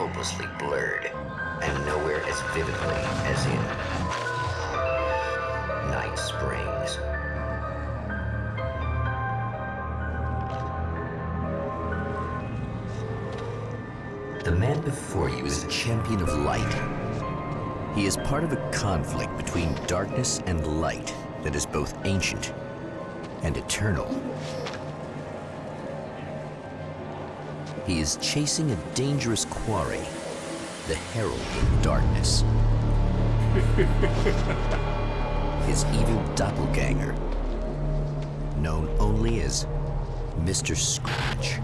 hopelessly blurred, and nowhere as vividly as in Night Springs. The man before you is a champion of light. He is part of a conflict between darkness and light that is both ancient and eternal. He is chasing a dangerous quarry, the Herald of Darkness. His evil doppelganger, known only as Mr. Scratch.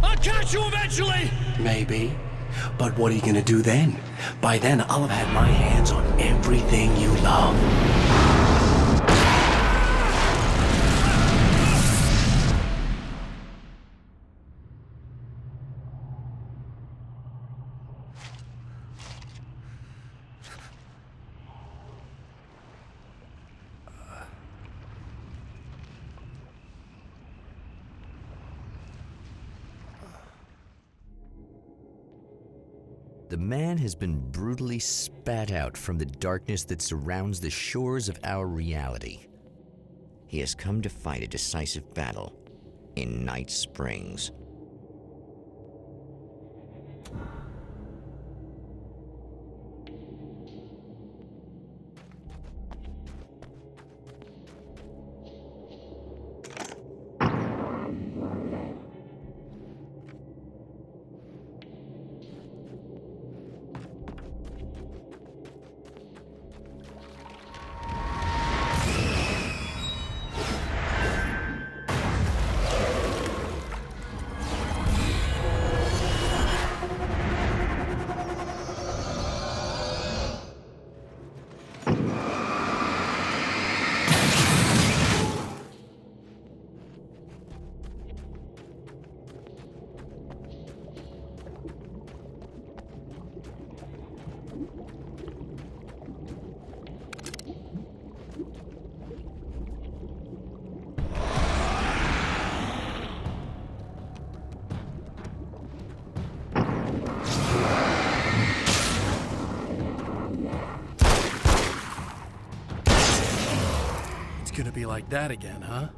I'll catch you eventually! Maybe. But what are you gonna do then? By then, I'll have had my hands on everything you love. The man has been brutally spat out from the darkness that surrounds the shores of our reality. He has come to fight a decisive battle in Night Springs. It's gonna be like that again, huh?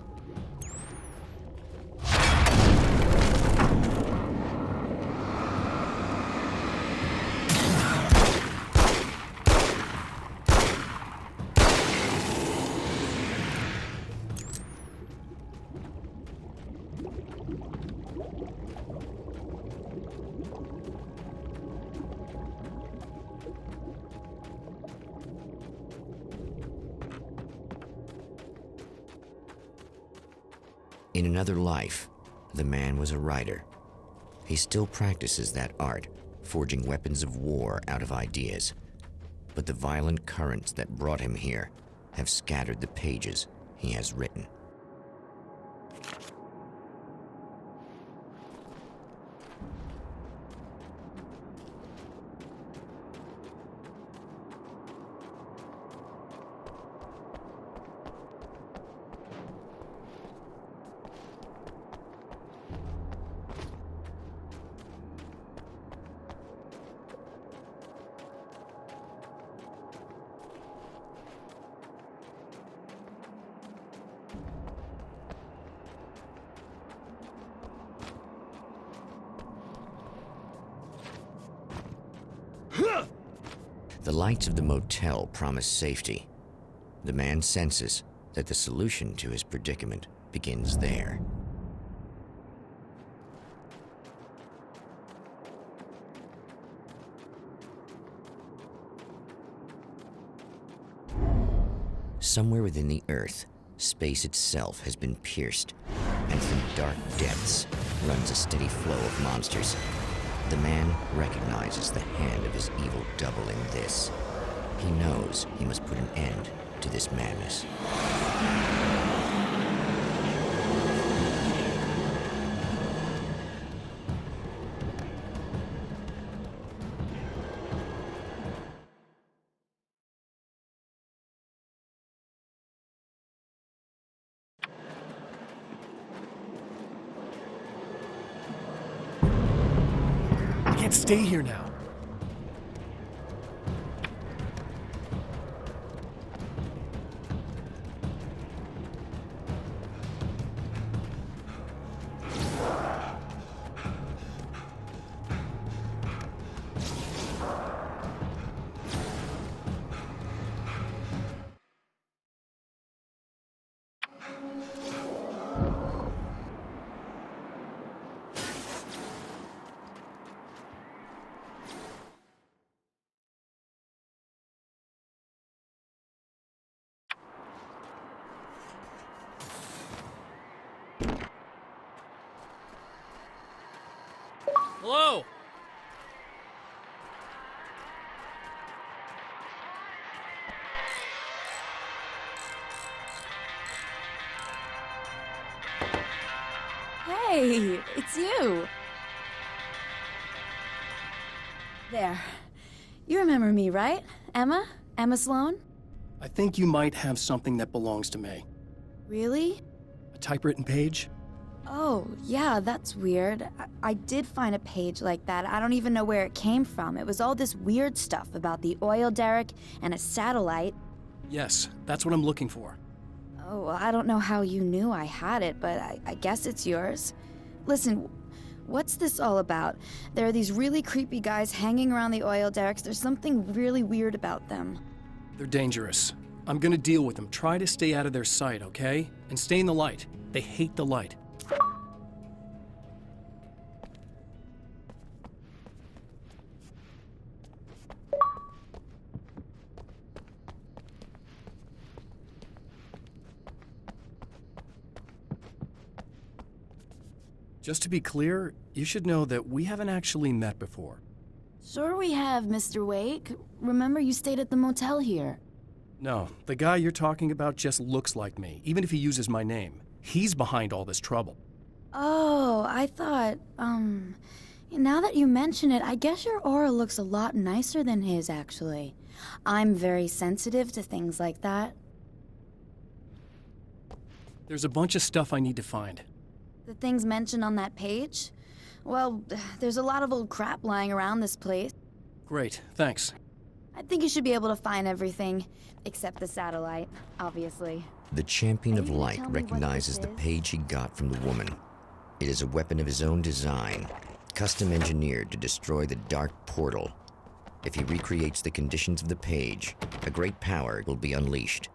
In another life, the man was a writer. He still practices that art, forging weapons of war out of ideas. But the violent currents that brought him here have scattered the pages he has written. The lights of the motel promise safety. The man senses that the solution to his predicament begins there. Somewhere within the Earth, space itself has been pierced, and from dark depths runs a steady flow of monsters. The man recognizes the hand of his evil double in this. He knows he must put an end to this madness. can't stay here now. Hello? Hey, it's you. There. You remember me, right? Emma? Emma Sloan? I think you might have something that belongs to me. Really? A typewritten page? Oh, yeah, that's weird. I did find a page like that. I don't even know where it came from. It was all this weird stuff about the oil derrick and a satellite. Yes, that's what I'm looking for. Oh, I don't know how you knew I had it, but I guess it's yours. Listen, what's this all about? There are these really creepy guys hanging around the oil derricks. There's something really weird about them. They're dangerous. I'm gonna deal with them. Try to stay out of their sight, okay? And stay in the light. They hate the light. Just to be clear, you should know that we haven't actually met before. Sure we have, Mr. Wake. Remember you stayed at the motel here. No, the guy you're talking about just looks like me, even if he uses my name. He's behind all this trouble. Oh, I thought, now that you mention it, I guess your aura looks a lot nicer than his, actually. I'm very sensitive to things like that. There's a bunch of stuff I need to find. The things mentioned on that page? Well, there's a lot of old crap lying around this place. Great, thanks. I think you should be able to find everything, except the satellite, obviously. The Champion of Are you gonna Light tell me what recognizes this the is? page he got from the woman. It is a weapon of his own design, custom engineered to destroy the dark portal. If he recreates the conditions of the page, a great power will be unleashed.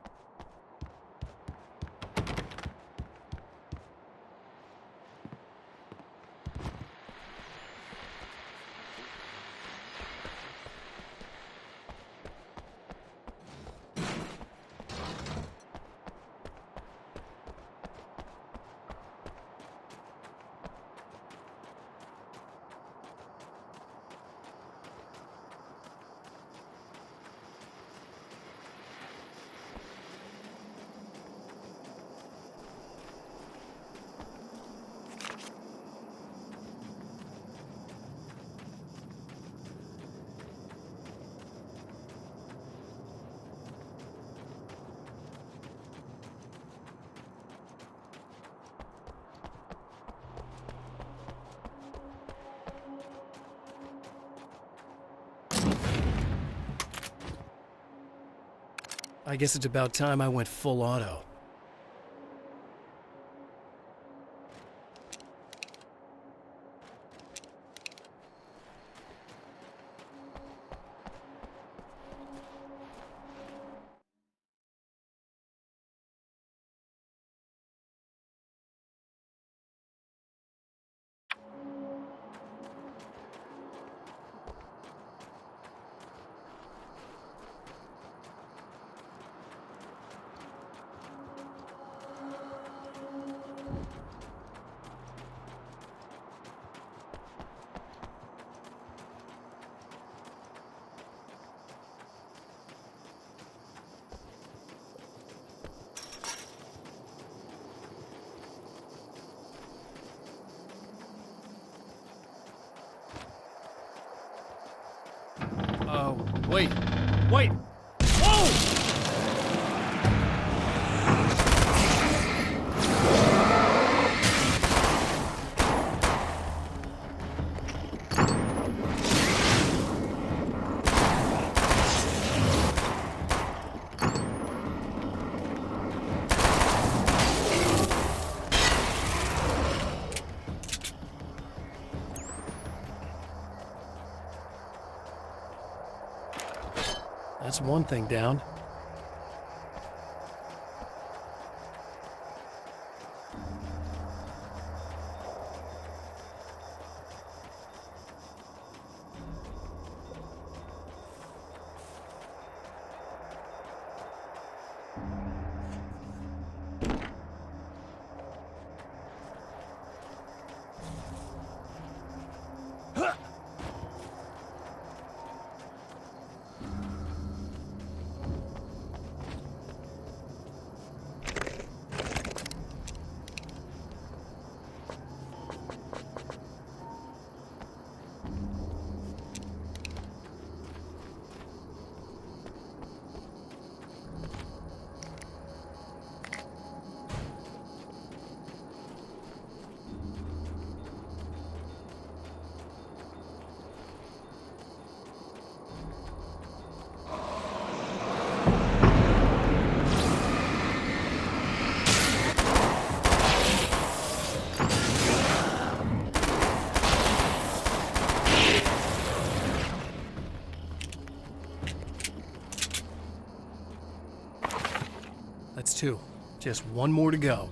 I guess it's about time I went full auto. Wait. Wait! Whoa! That's one thing down. That's two. Just one more to go.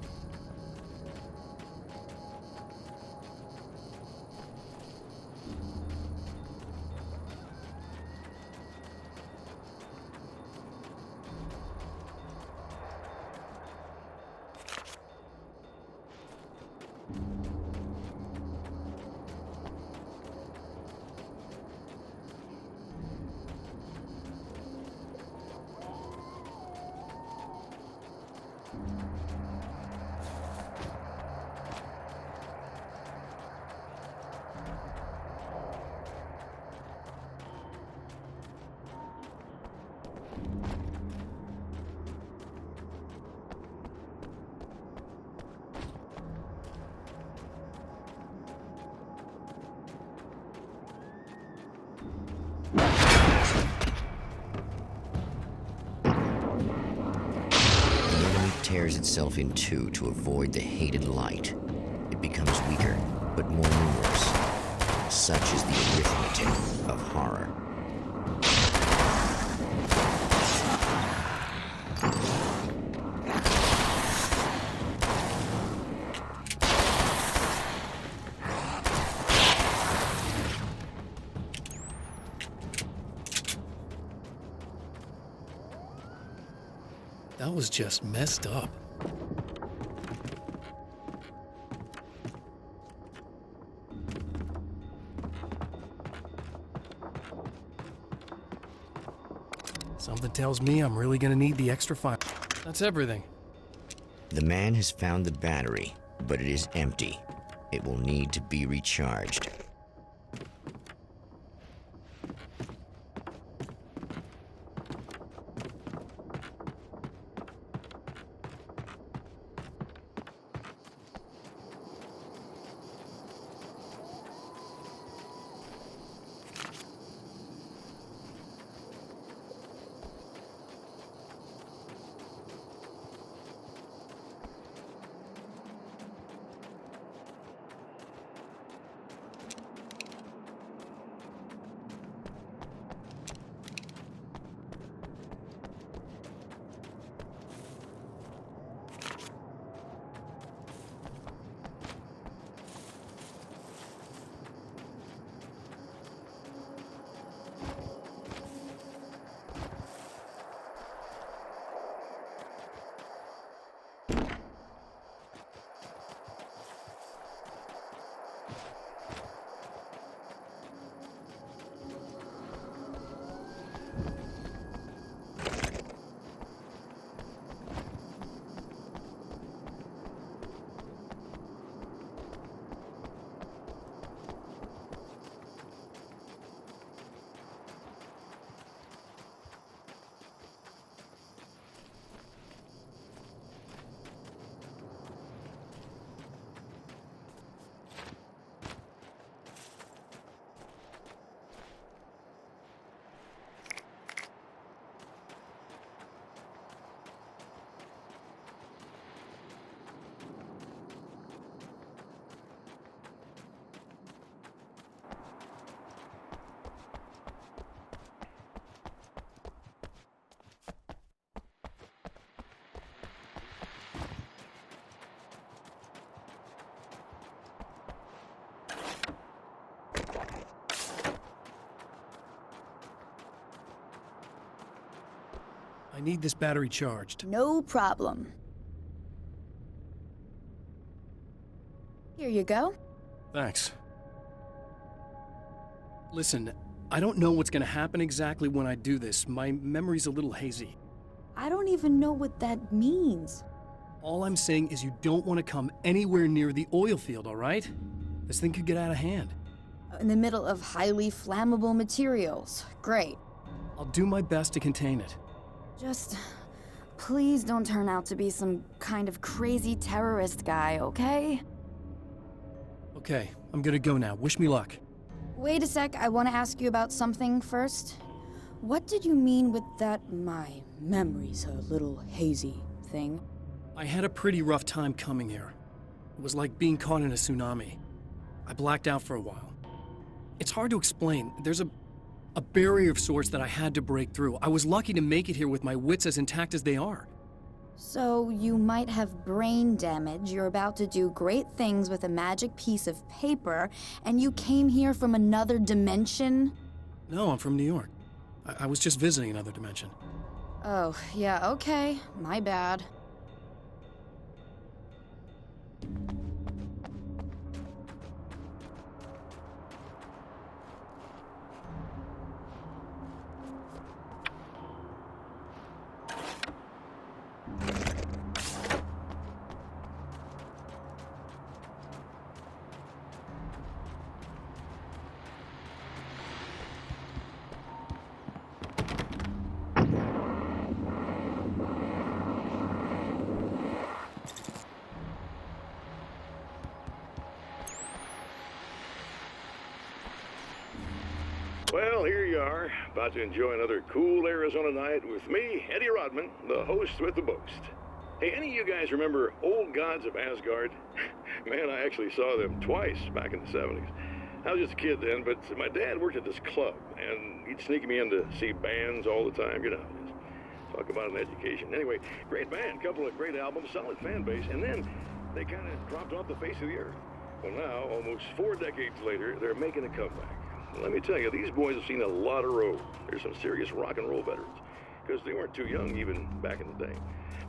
Tears itself in two to avoid the hated light. It becomes weaker, but more numerous. Such is the arithmetic of horror. That was just messed up. Something tells me I'm really gonna need the extra fire. That's everything. The man has found the battery, but it is empty. It will need to be recharged. need this battery charged. No problem. Here you go. Thanks. Listen, I don't know what's gonna happen exactly when I do this. My memory's a little hazy. I don't even know what that means. All I'm saying is you don't want to come anywhere near the oil field, all right? This thing could get out of hand. In the middle of highly flammable materials. Great. I'll do my best to contain it. Just please don't turn out to be some kind of crazy terrorist guy, okay? Okay, I'm gonna go now. Wish me luck. Wait a sec, I want to ask you about something first. What did you mean with that my memory's a little hazy thing? I had a pretty rough time coming here. It was like being caught in a tsunami. I blacked out for a while. It's hard to explain. There's a barrier of sorts that I had to break through. I was lucky to make it here with my wits as intact as they are. So you might have brain damage, you're about to do great things with a magic piece of paper, and you came here from another dimension? No, I'm from New York. I was just visiting another dimension. Oh, yeah, okay. My bad. Well, here you are, about to enjoy another cool Arizona night with me, Eddie Rodman, the host with the boast. Hey, any of you guys remember Old Gods of Asgard? Man, I actually saw them twice back in the 70s. I was just a kid then, but my dad worked at this club, and he'd sneak me in to see bands all the time, you know. Just talk about an education. Anyway, great band, couple of great albums, solid fan base, and then they kind of dropped off the face of the earth. Well, now, almost 4 decades later, they're making a comeback. Let me tell you, these boys have seen a lot of road. There's some serious rock and roll veterans, because they weren't too young even back in the day.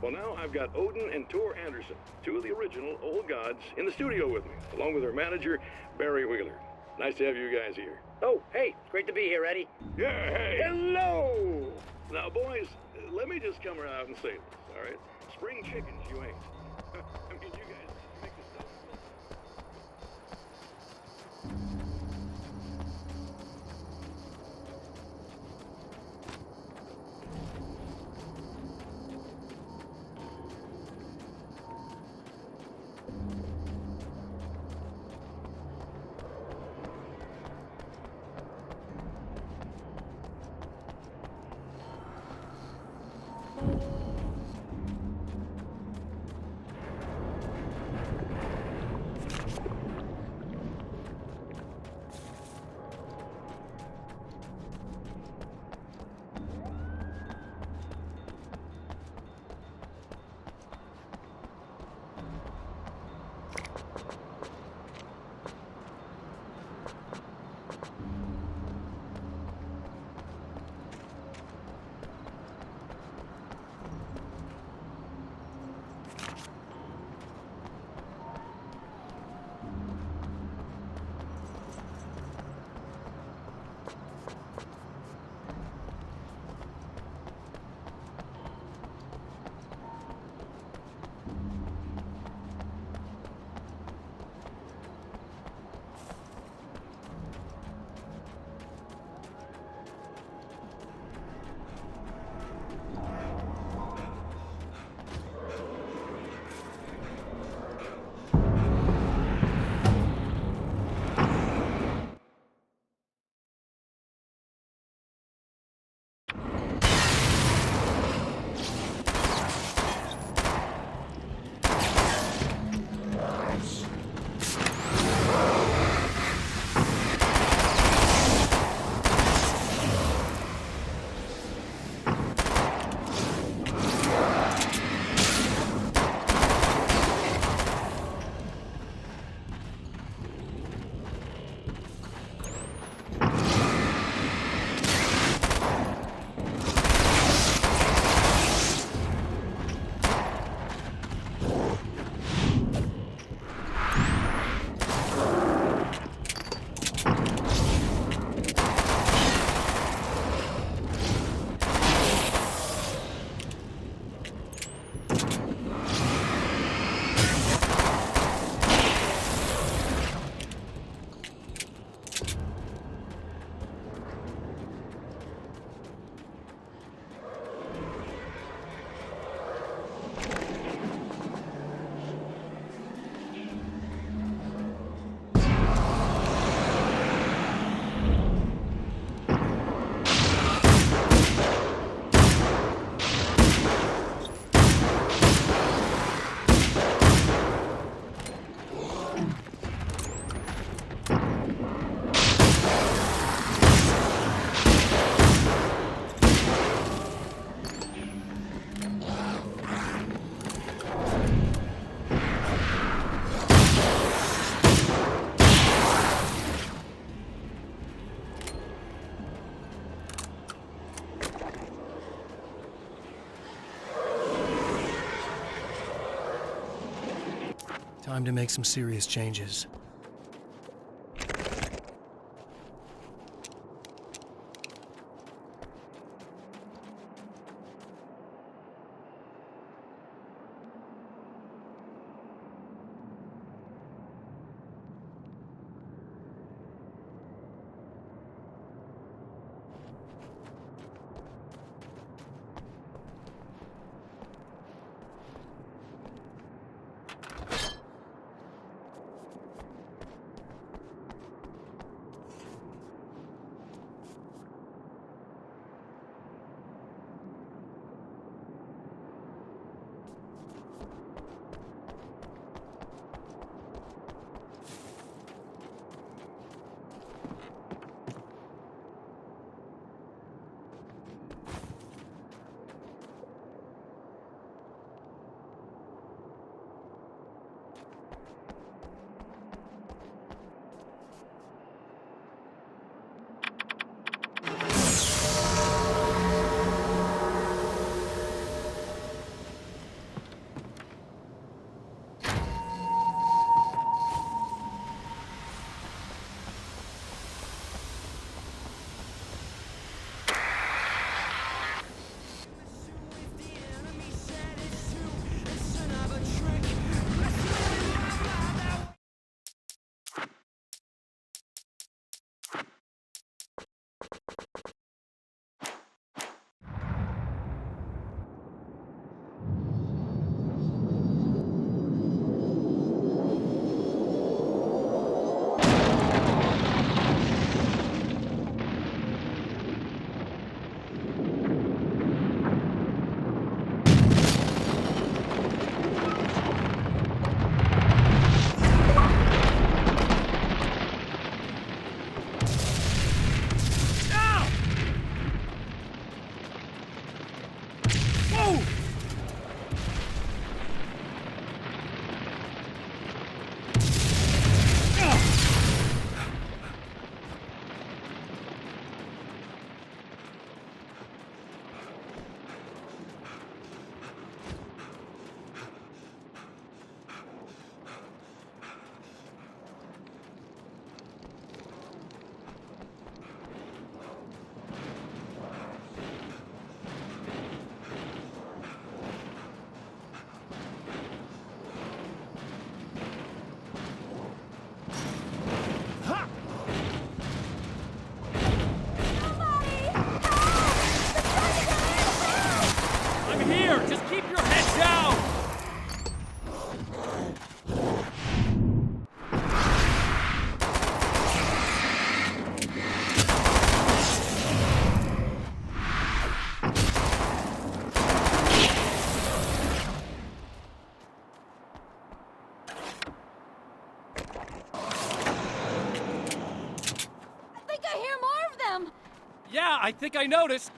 Well, now I've got Odin and Tor Anderson, 2 of the original Old Gods, in the studio with me, along with their manager, Barry Wheeler. Nice to have you guys here. Oh, hey, it's great to be here, Eddie. Yeah, hey. Hello! Now, boys, let me just come out and say this, all right? Spring chickens, you ain't. I mean, you guys make this stuff. Time to make some serious changes. Yeah, I think I noticed.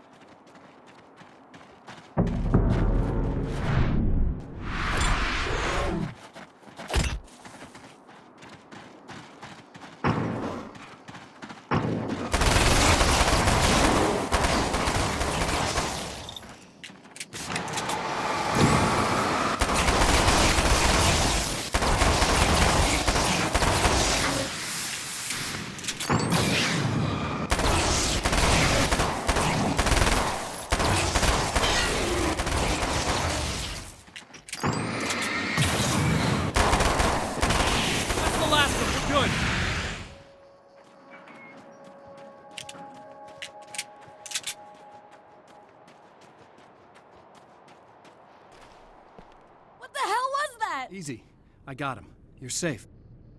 Easy. I got him. You're safe.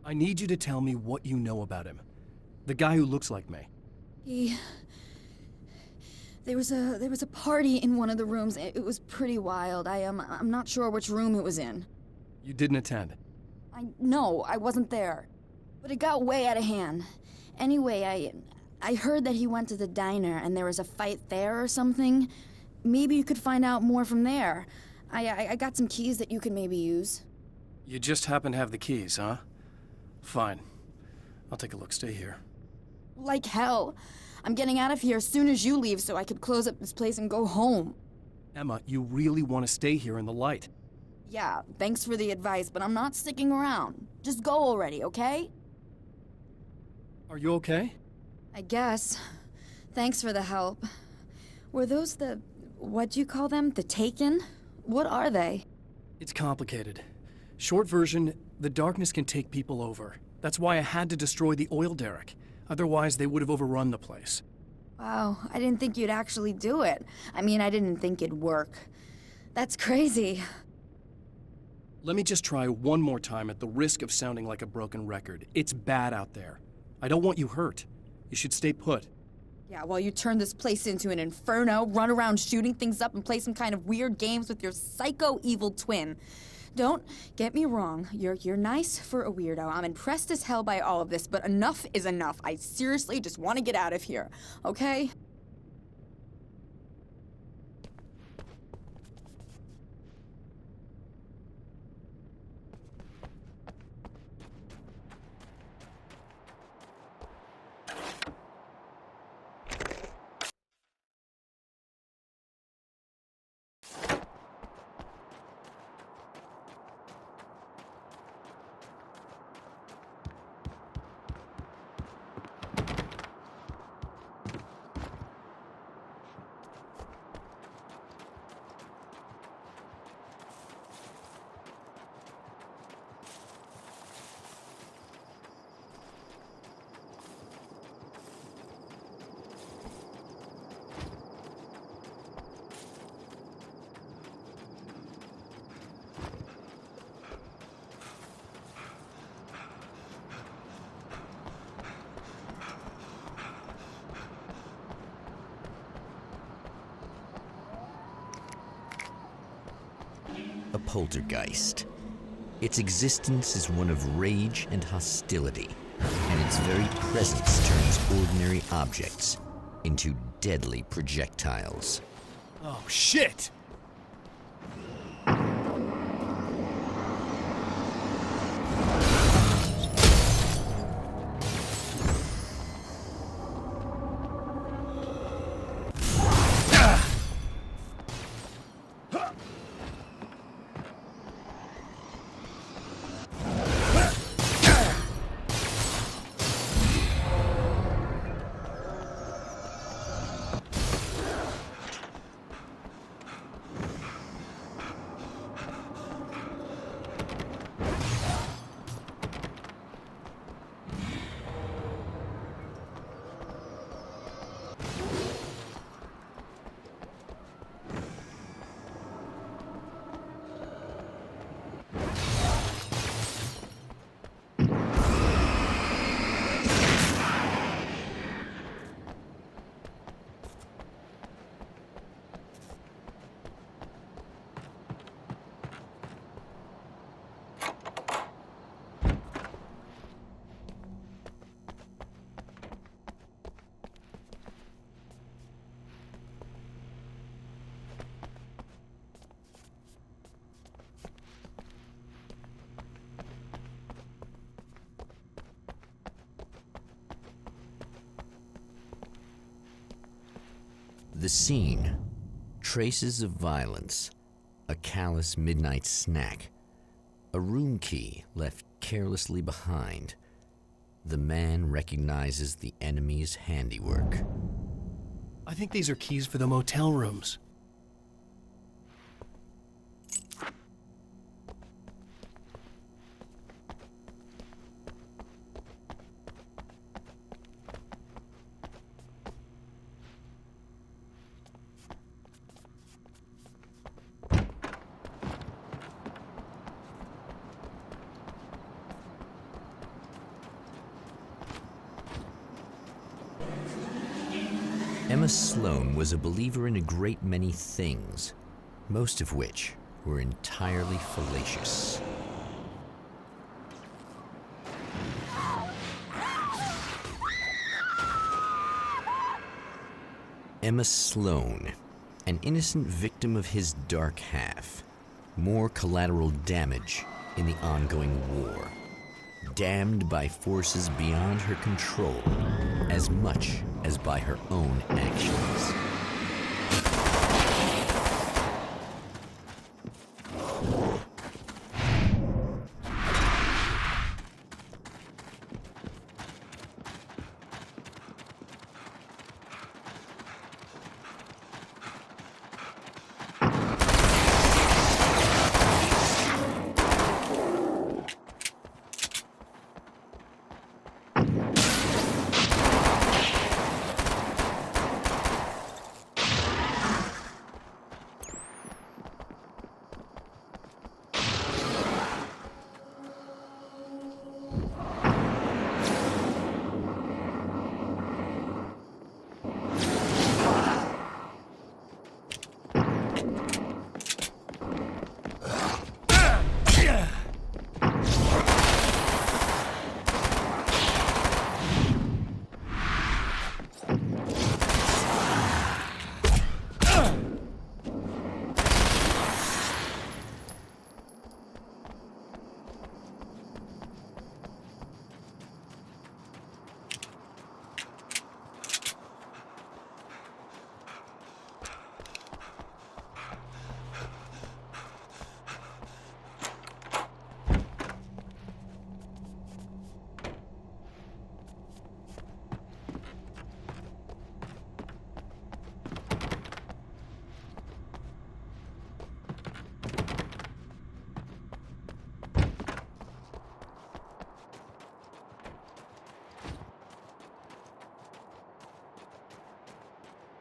I need you to tell me what you know about him. The guy who looks like me. There was a party in one of the rooms. It was pretty wild. I'm not sure which room it was in. You didn't attend? No, I wasn't there. But it got way out of hand. Anyway, I heard that he went to the diner and there was a fight there or something. Maybe you could find out more from there. I got some keys that you could maybe use. You just happen to have the keys, huh? Fine. I'll take a look. Stay here. Like hell. I'm getting out of here as soon as you leave so I could close up this place and go home. Emma, you really want to stay here in the light? Yeah, thanks for the advice, but I'm not sticking around. Just go already, okay? Are you okay? I guess. Thanks for the help. Were those what'd you call them? The Taken? What are they? It's complicated. Short version, the darkness can take people over. That's why I had to destroy the oil derrick. Otherwise, they would have overrun the place. Wow, I didn't think you'd actually do it. I mean, I didn't think it'd work. That's crazy. Let me just try one more time at the risk of sounding like a broken record. It's bad out there. I don't want you hurt. You should stay put. Yeah, while you turn this place into an inferno, run around shooting things up and play some kind of weird games with your psycho evil twin. Don't get me wrong, you're nice for a weirdo. I'm impressed as hell by all of this, but enough is enough. I seriously just want to get out of here, okay? A poltergeist. Its existence is one of rage and hostility, and its very presence turns ordinary objects into deadly projectiles. Oh, shit! The scene. Traces of violence. A callous midnight snack. A room key left carelessly behind. The man recognizes the enemy's handiwork. I think these are keys for the motel rooms. Emma Sloan was a believer in a great many things, most of which were entirely fallacious. Emma Sloan, an innocent victim of his dark half. More collateral damage in the ongoing war. Damned by forces beyond her control, as much as by her own actions.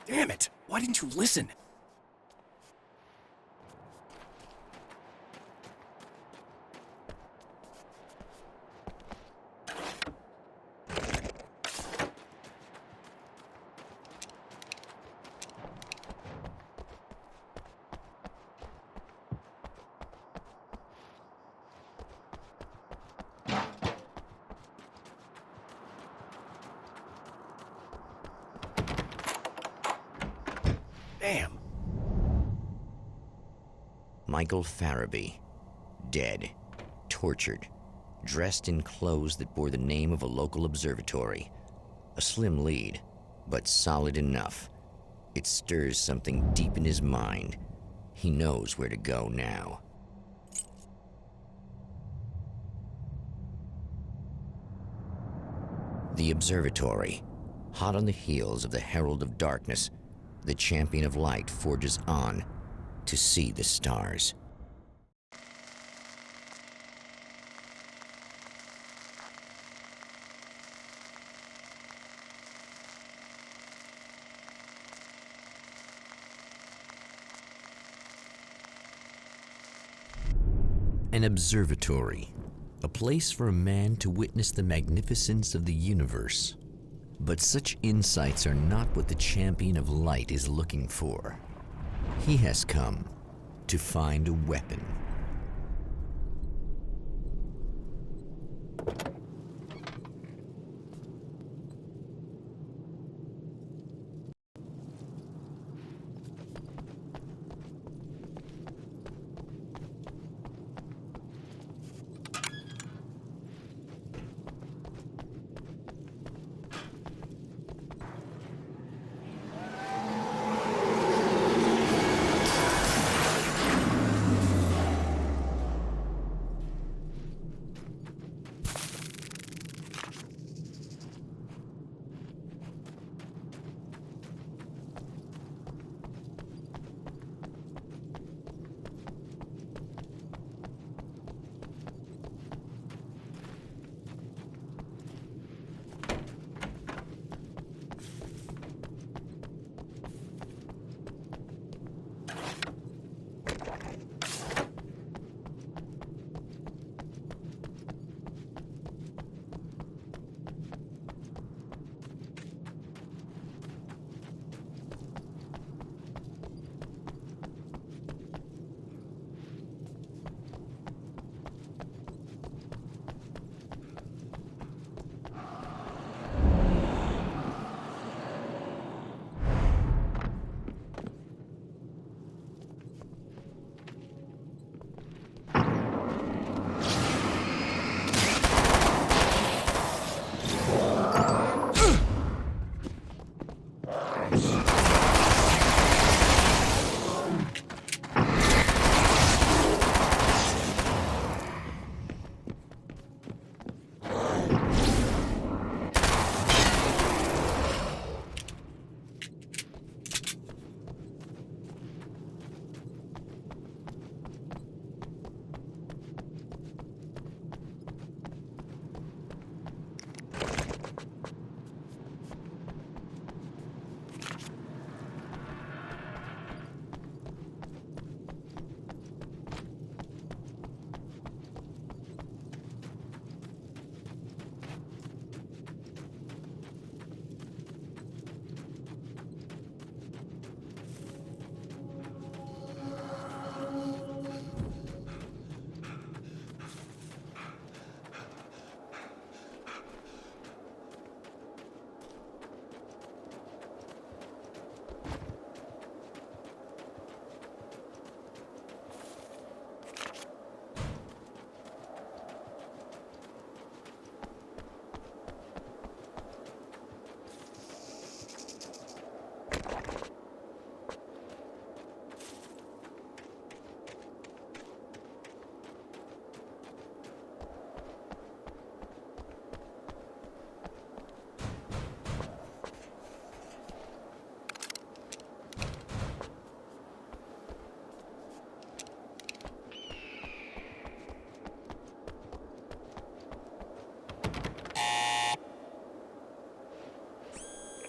Damn it! Why didn't you listen? Damn. Michael Farabee, dead, tortured, dressed in clothes that bore the name of a local observatory. A slim lead, but solid enough. It stirs something deep in his mind. He knows where to go now. The observatory, hot on the heels of the Herald of Darkness, the champion of light forges on to see the stars. An observatory, a place for a man to witness the magnificence of the universe. But such insights are not what the champion of light is looking for. He has come to find a weapon.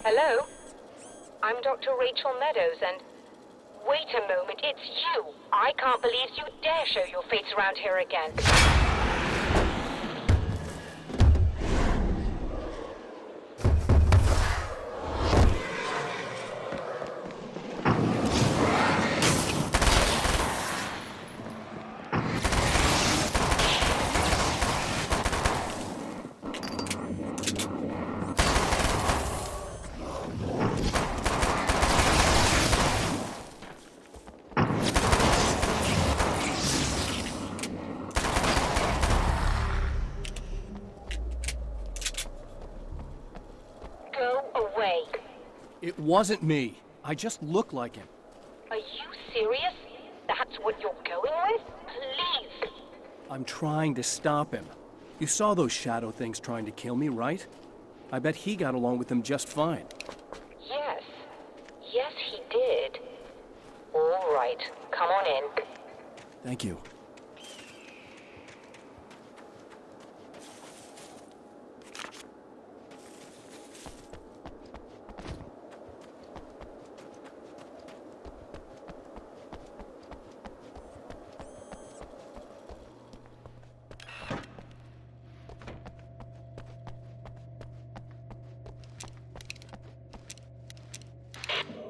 Hello? I'm Dr. Rachel Meadows, and... Wait a moment, it's you! I can't believe you dare show your face around here again. It wasn't me. I just look like him. Are you serious? That's what you're going with? Please! I'm trying to stop him. You saw those shadow things trying to kill me, right? I bet he got along with them just fine. Yes. Yes, he did. All right. Come on in. Thank you.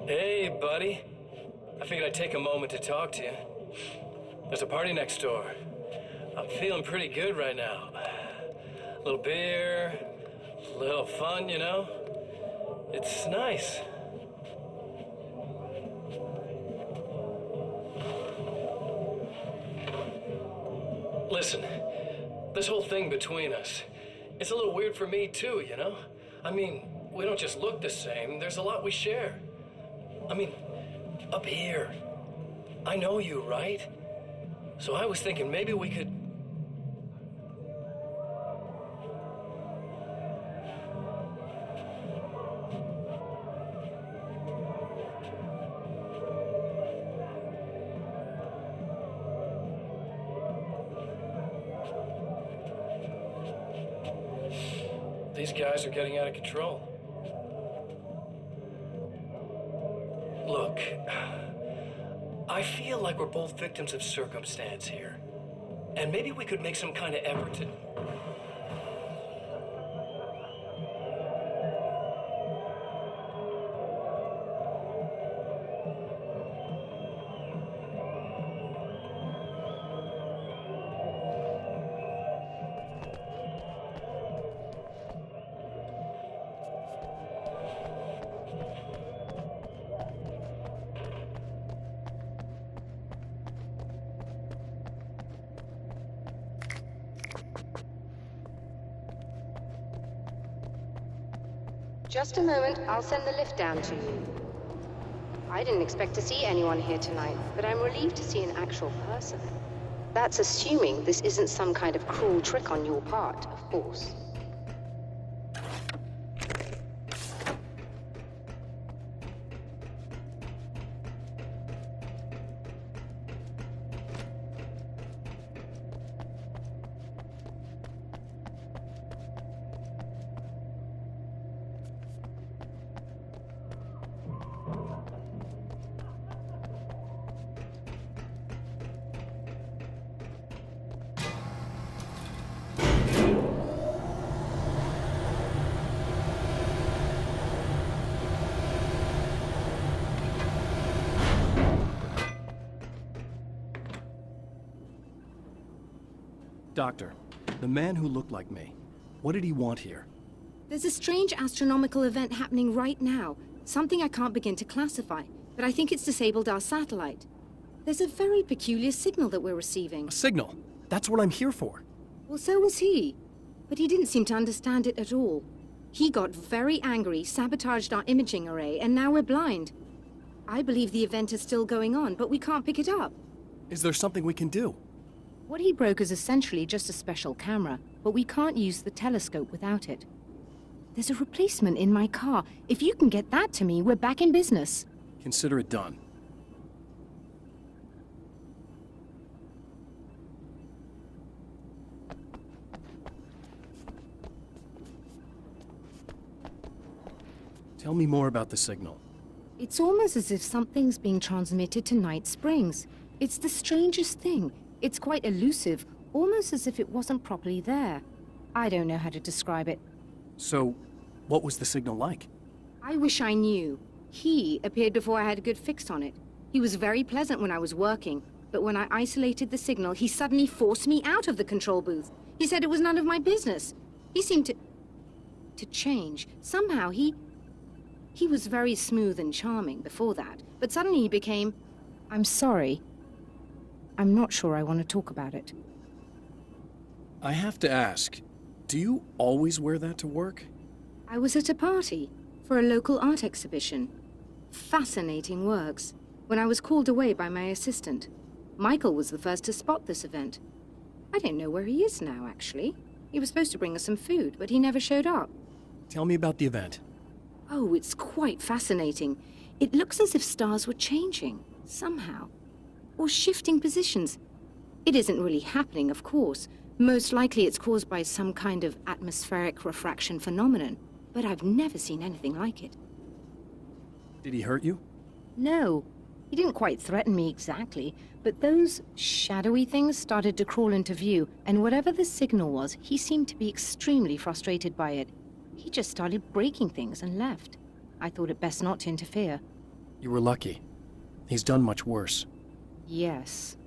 Hey, buddy. I figured I'd take a moment to talk to you. There's a party next door. I'm feeling pretty good right now. A little beer, a little fun, you know? It's nice. Listen, this whole thing between us, it's a little weird for me too, you know? I mean, we don't just look the same, there's a lot we share. I mean, up here. I know you, right? So I was thinking maybe we could... These guys are getting out of control. Look, I feel like we're both victims of circumstance here. And maybe we could make some kind of effort to... Just a moment, I'll send the lift down to you. I didn't expect to see anyone here tonight, but I'm relieved to see an actual person. That's assuming this isn't some kind of cruel trick on your part, of course. Doctor, the man who looked like me, what did he want here? There's a strange astronomical event happening right now. Something I can't begin to classify, but I think it's disabled our satellite. There's a very peculiar signal that we're receiving. A signal? That's what I'm here for. Well, so was he. But he didn't seem to understand it at all. He got very angry, sabotaged our imaging array, and now we're blind. I believe the event is still going on, but we can't pick it up. Is there something we can do? What he broke is essentially just a special camera, but we can't use the telescope without it. There's a replacement in my car. If you can get that to me, we're back in business. Consider it done. Tell me more about the signal. It's almost as if something's being transmitted to Night Springs. It's the strangest thing. It's quite elusive, almost as if it wasn't properly there. I don't know how to describe it. So, what was the signal like? I wish I knew. He appeared before I had a good fix on it. He was very pleasant when I was working, but when I isolated the signal, he suddenly forced me out of the control booth. He said it was none of my business. He seemed to change. Somehow he was very smooth and charming before that, but suddenly he became... I'm sorry. I'm not sure I want to talk about it. I have to ask, do you always wear that to work? I was at a party for a local art exhibition. Fascinating works. When I was called away by my assistant, Michael was the first to spot this event. I don't know where he is now, actually. He was supposed to bring us some food, but he never showed up. Tell me about the event. Oh, it's quite fascinating. It looks as if stars were changing, somehow. Or shifting positions. It isn't really happening, of course. Most likely it's caused by some kind of atmospheric refraction phenomenon. But I've never seen anything like it. Did he hurt you? No. He didn't quite threaten me exactly, but those shadowy things started to crawl into view, and whatever the signal was, he seemed to be extremely frustrated by it. He just started breaking things and left. I thought it best not to interfere. You were lucky. He's done much worse. Yes.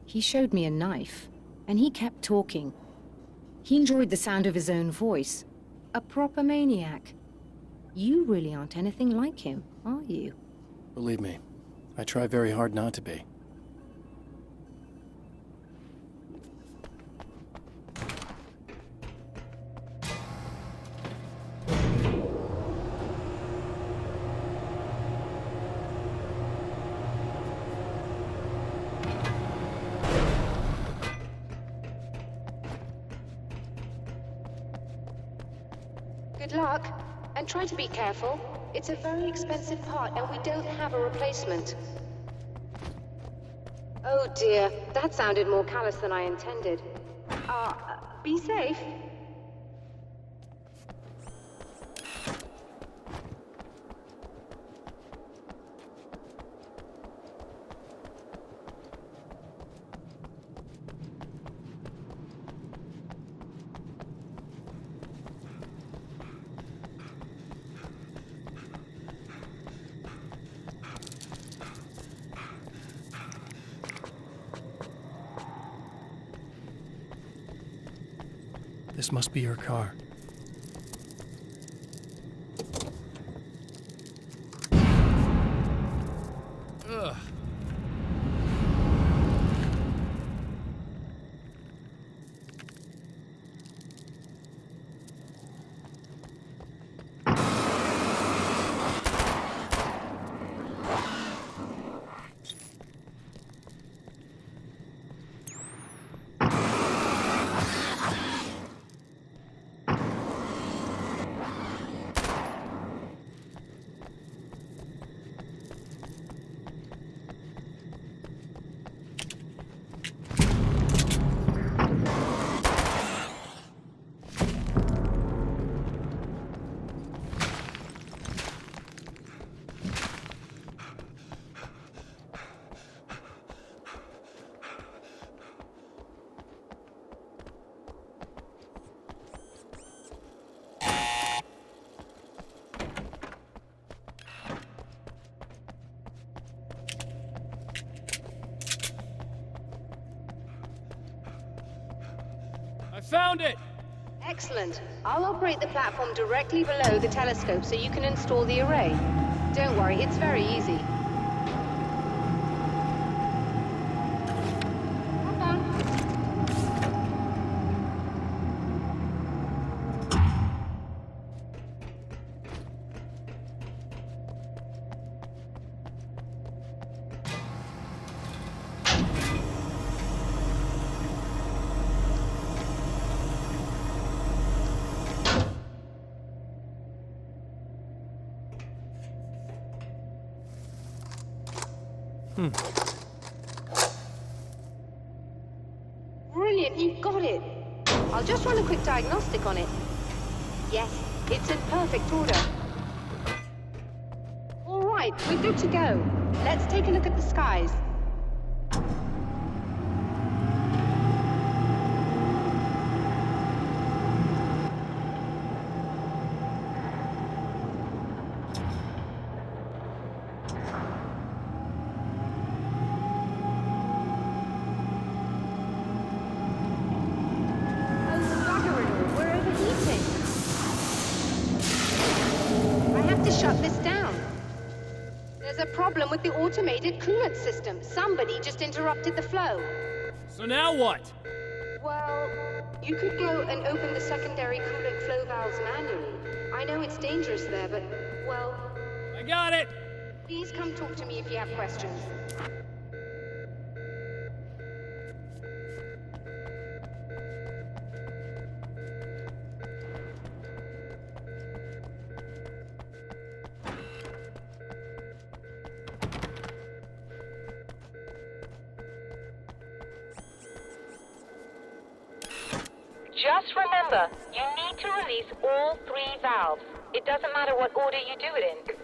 He showed me a knife, and he kept talking. He enjoyed the sound of his own voice. A proper maniac. You really aren't anything like him, are you? Believe me, I try very hard not to be. Good luck, and try to be careful. It's a very expensive part, and we don't have a replacement. Oh dear, that sounded more callous than I intended. Be safe. This must be your car. Ugh. I found it! Excellent. I'll operate the platform directly below the telescope so you can install the array. Don't worry, it's very easy. Hold on. Brilliant, you got it. I'll just run a quick diagnostic on it. Yes, it's in perfect order. All right, Right, we're good to go. Let's take a look at the skies. Shut this down. There's a problem with the automated coolant system. Somebody just interrupted the flow. So now what? Well, you could go and open the secondary coolant flow valves manually. I know it's dangerous there, but, well... I got it! Please come talk to me if you have questions. Just remember, you need to release all 3 valves. It doesn't matter what order you do it in.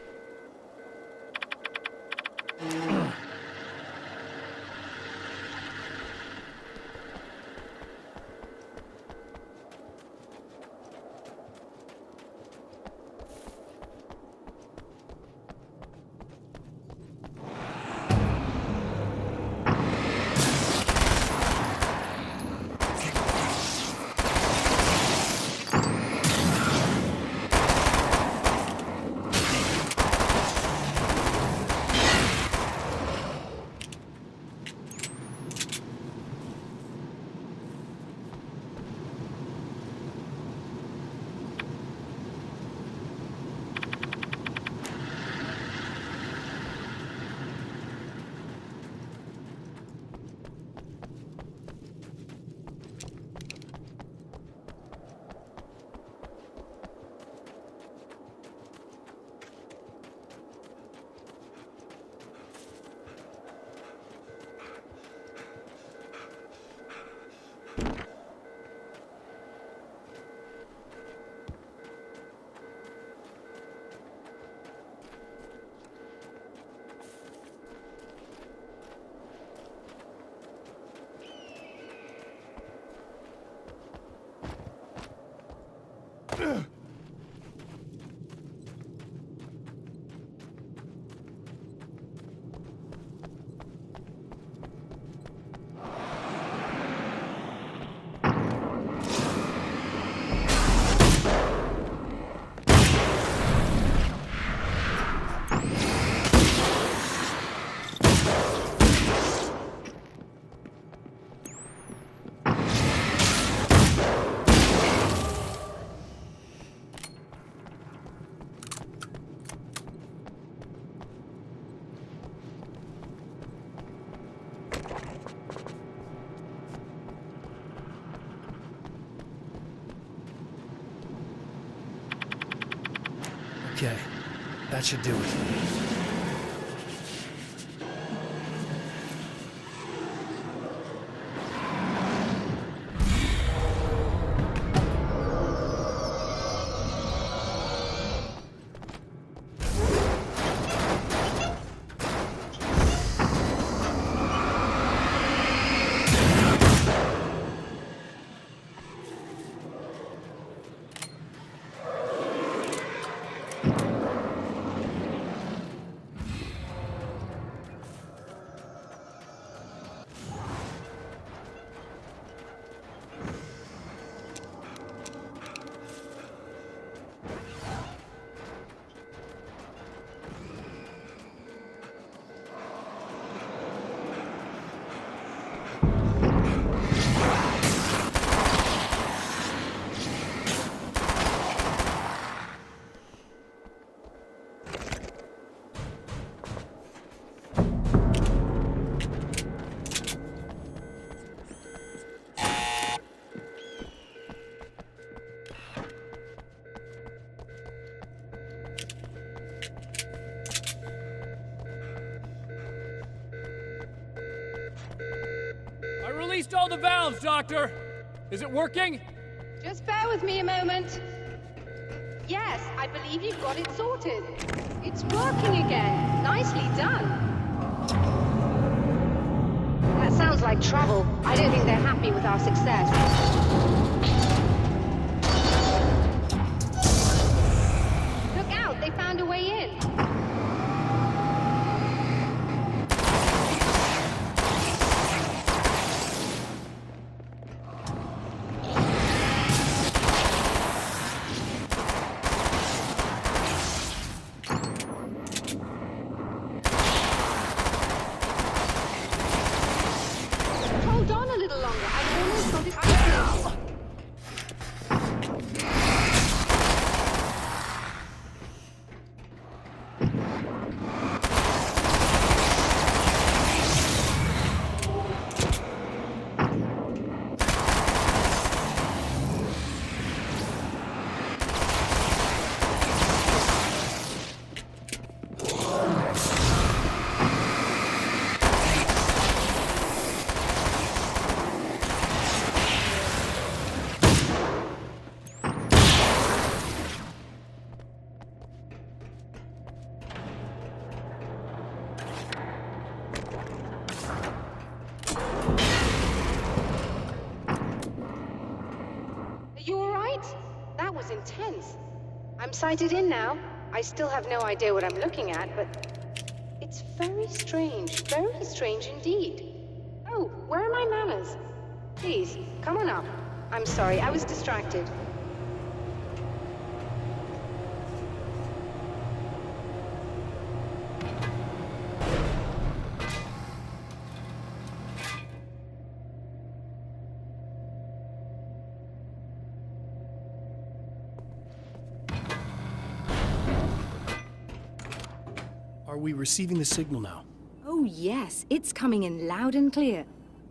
Okay, that should do it. Released all the valves, Doctor! Is it working? Just bear with me a moment. Yes, I believe you've got it sorted. It's working again. Nicely done. That sounds like trouble. I don't think they're happy with our success. Look out, they found a way in. Hold on a little longer. I've almost got it open. Are you all right? That was intense. I'm sighted in now. I still have no idea what I'm looking at, but it's very strange indeed. Oh, where are my manners? Please, come on up. I'm sorry, I was distracted. Are we receiving the signal now? Oh yes, it's coming in loud and clear.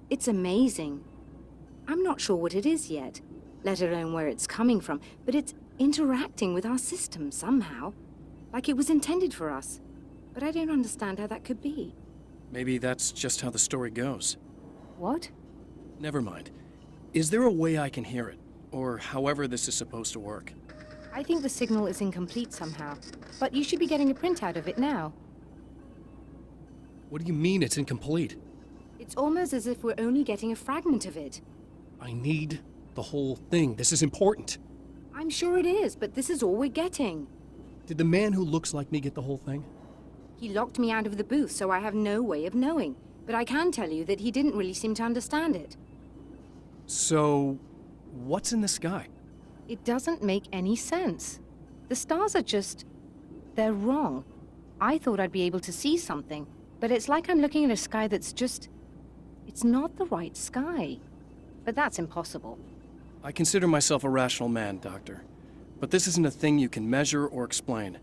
It's amazing. I'm not sure what it is yet, let alone where it's coming from, but it's interacting with our system somehow, like it was intended for us. But I don't understand how that could be. Maybe that's just how the story goes. What? Never mind. Is there a way I can hear it? Or however this is supposed to work? I think the signal is incomplete somehow, but you should be getting a printout of it now. What do you mean it's incomplete? It's almost as if we're only getting a fragment of it. I need the whole thing. This is important. I'm sure it is, but this is all we're getting. Did the man who looks like me get the whole thing? He locked me out of the booth, so I have no way of knowing. But I can tell you that he didn't really seem to understand it. So, what's in the sky? It doesn't make any sense. The stars are just... they're wrong. I thought I'd be able to see something, but it's like I'm looking at a sky that's just... it's not the right sky. But that's impossible. I consider myself a rational man, Doctor. But this isn't a thing you can measure or explain.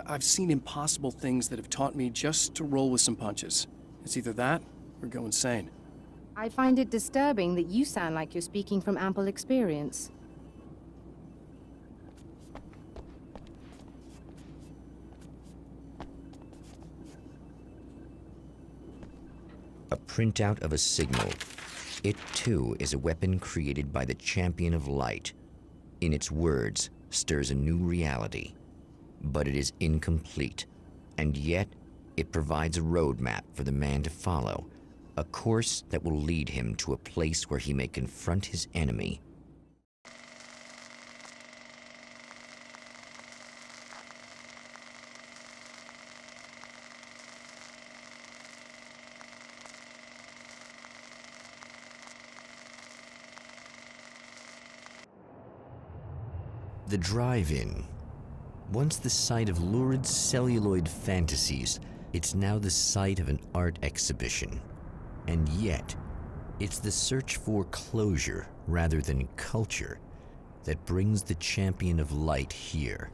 I've seen impossible things that have taught me just to roll with some punches. It's either that or go insane. I find it disturbing that you sound like you're speaking from ample experience. A printout of a signal. It, too, is a weapon created by the Champion of Light. In its words, stirs a new reality. But it is incomplete, and yet it provides a roadmap for the man to follow, a course that will lead him to a place where he may confront his enemy. The drive-in. Once the site of lurid celluloid fantasies, it's now the site of an art exhibition. And yet, it's the search for closure rather than culture that brings the Champion of Light here.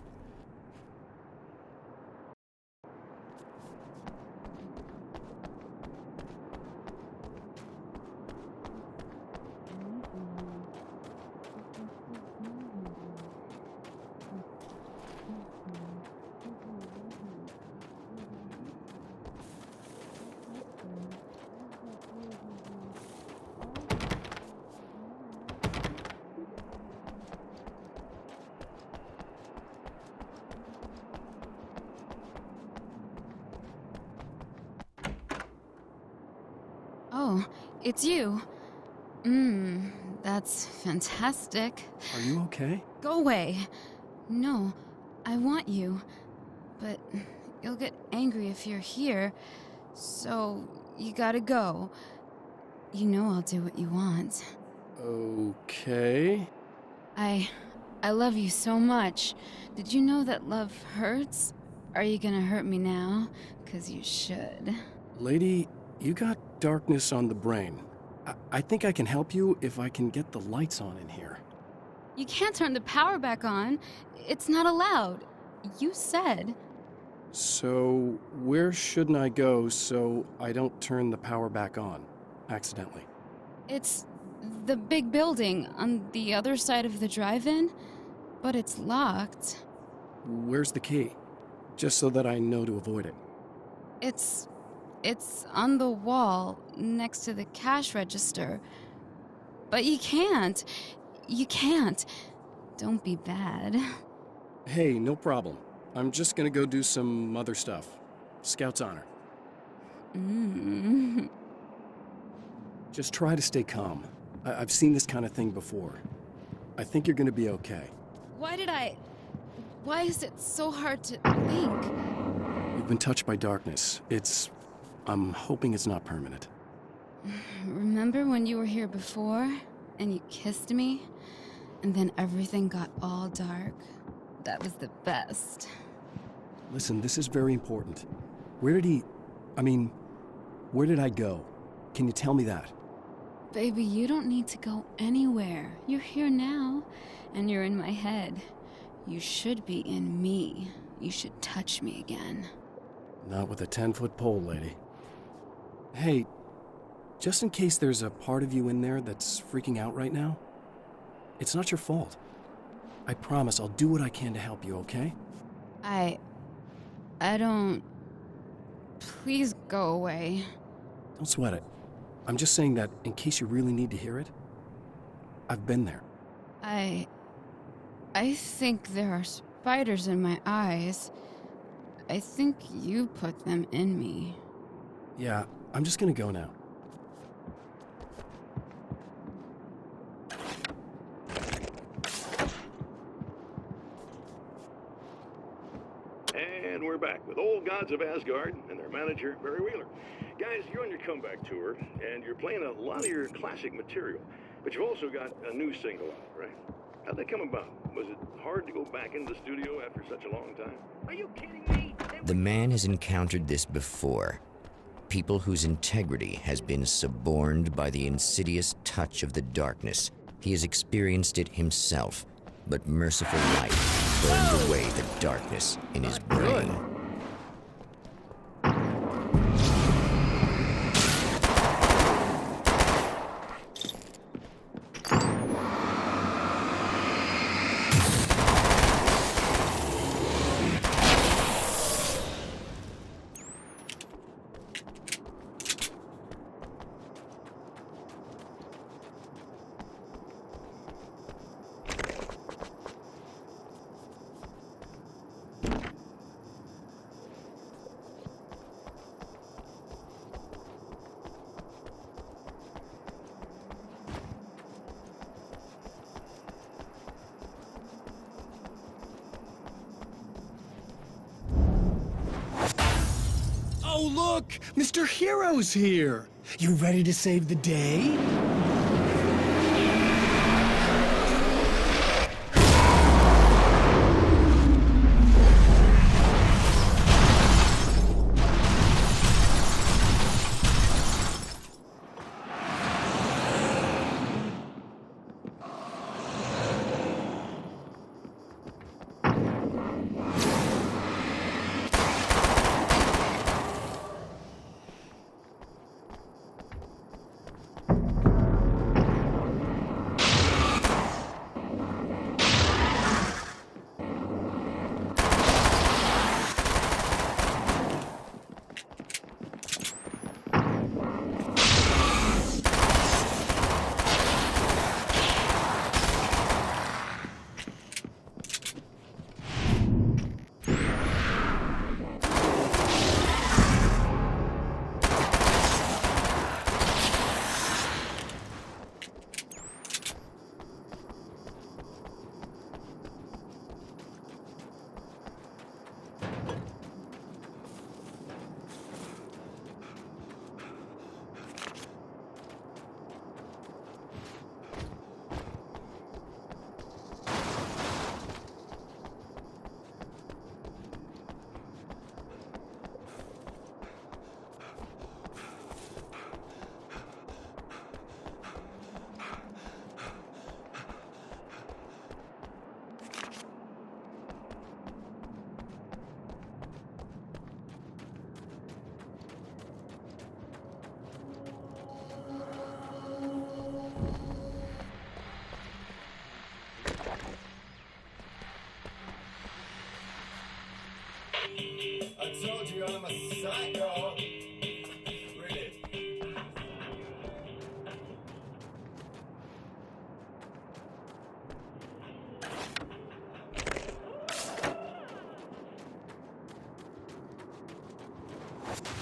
it's you. That's fantastic. Are you okay? Go away. No, I want you. But you'll get angry if you're here, so you gotta go. You know I'll do what you want. Okay. I love you so much. Did you know that love hurts? Are you gonna hurt me now? 'Cause you should. Lady, you got darkness on the brain. I think I can help you if I can get the lights on in here. You can't turn the power back on. It's not allowed. You said. So, where shouldn't I go so I don't turn the power back on accidentally? It's the big building on the other side of the drive-in, but it's locked. Where's the key? Just so that I know to avoid it. It's on the wall next to the cash register. But you can't. You can't. Don't be bad. Hey, no problem. I'm just gonna go do some other stuff. Scout's honor. Just try to stay calm. I've seen this kind of thing before. I think you're gonna be okay. Why is it so hard to think? You've been touched by darkness. I'm hoping it's not permanent. Remember when you were here before, and you kissed me? And then everything got all dark? That was the best. Listen, this is very important. Where did I go? Can you tell me that? Baby, you don't need to go anywhere. You're here now, and you're in my head. You should be in me. You should touch me again. Not with a 10-foot pole, lady. Hey, just in case there's a part of you in there that's freaking out right now, it's not your fault. I promise I'll do what I can to help you, okay? I don't... Please go away. Don't sweat it. I'm just saying that in case you really need to hear it, I've been there. I think there are spiders in my eyes. I think you put them in me. Yeah, I'm just gonna go now. And we're back with Old Gods of Asgard and their manager, Barry Wheeler. Guys, you're on your comeback tour, and you're playing a lot of your classic material, but you've also got a new single out, right? How'd that come about? Was it hard to go back into the studio after such a long time? Are you kidding me? The man has encountered this before. People whose integrity has been suborned by the insidious touch of the darkness. He has experienced it himself, but merciful light burned away the darkness in his brain. Oh, look! Mr. Hero's here! You ready to save the day?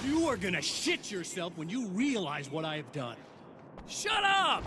You are gonna shit yourself when you realize what I have done. Shut up!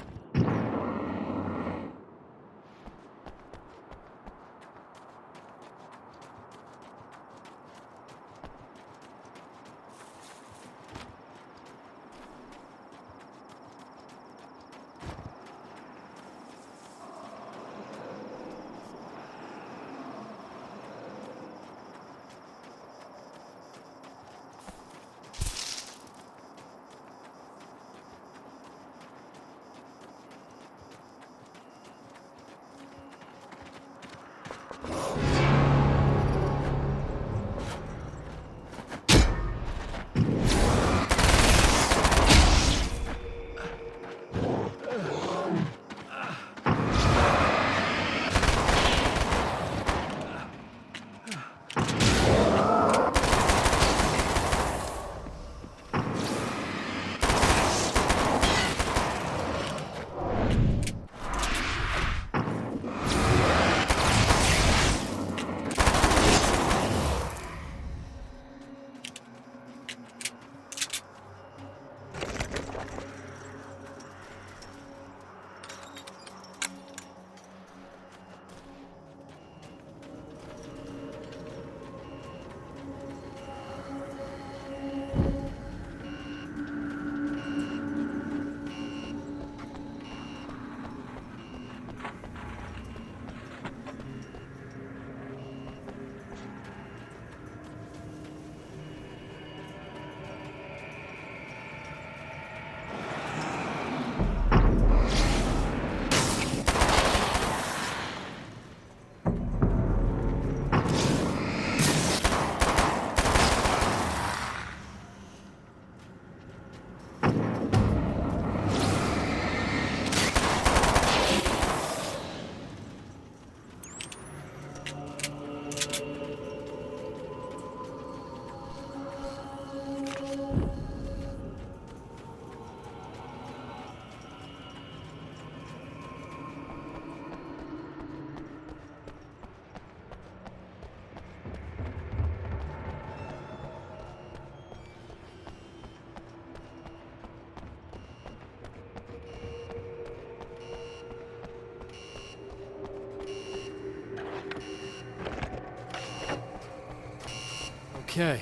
Okay,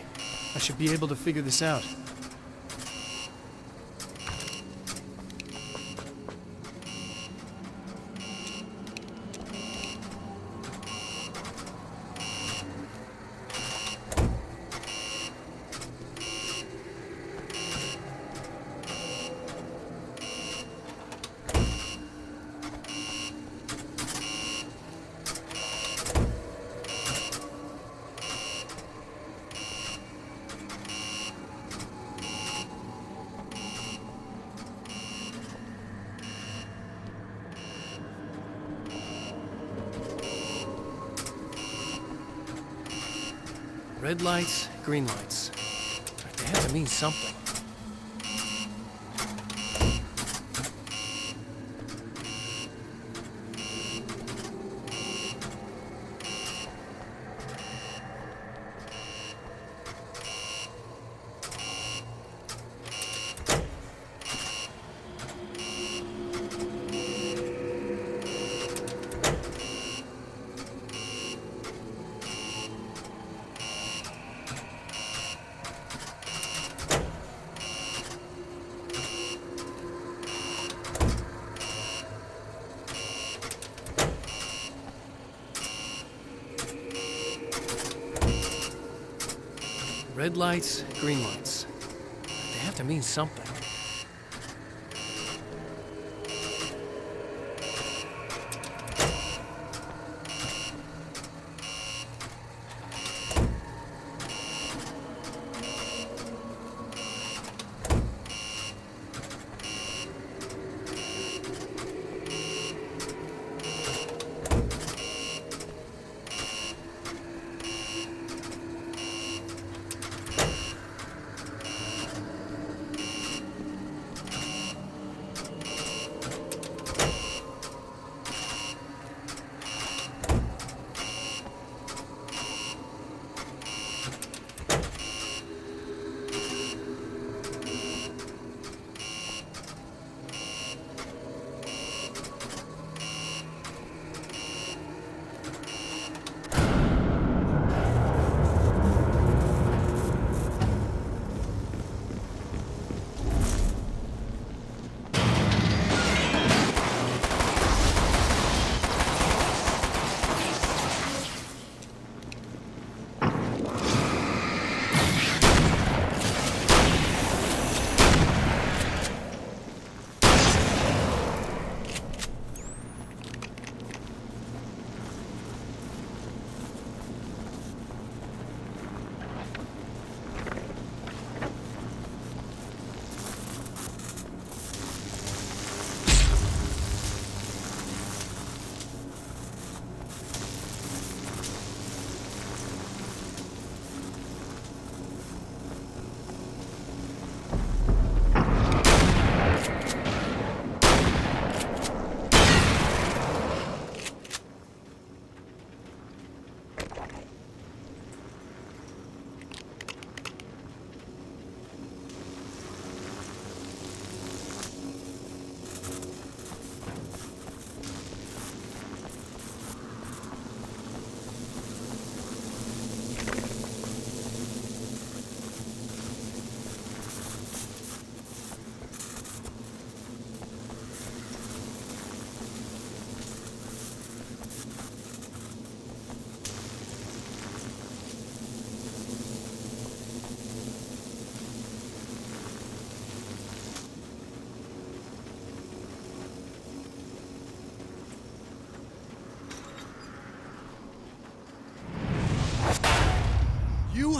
I should be able to figure this out. Red lights, green lights. They have to mean something. Red lights, green lights. They have to mean something.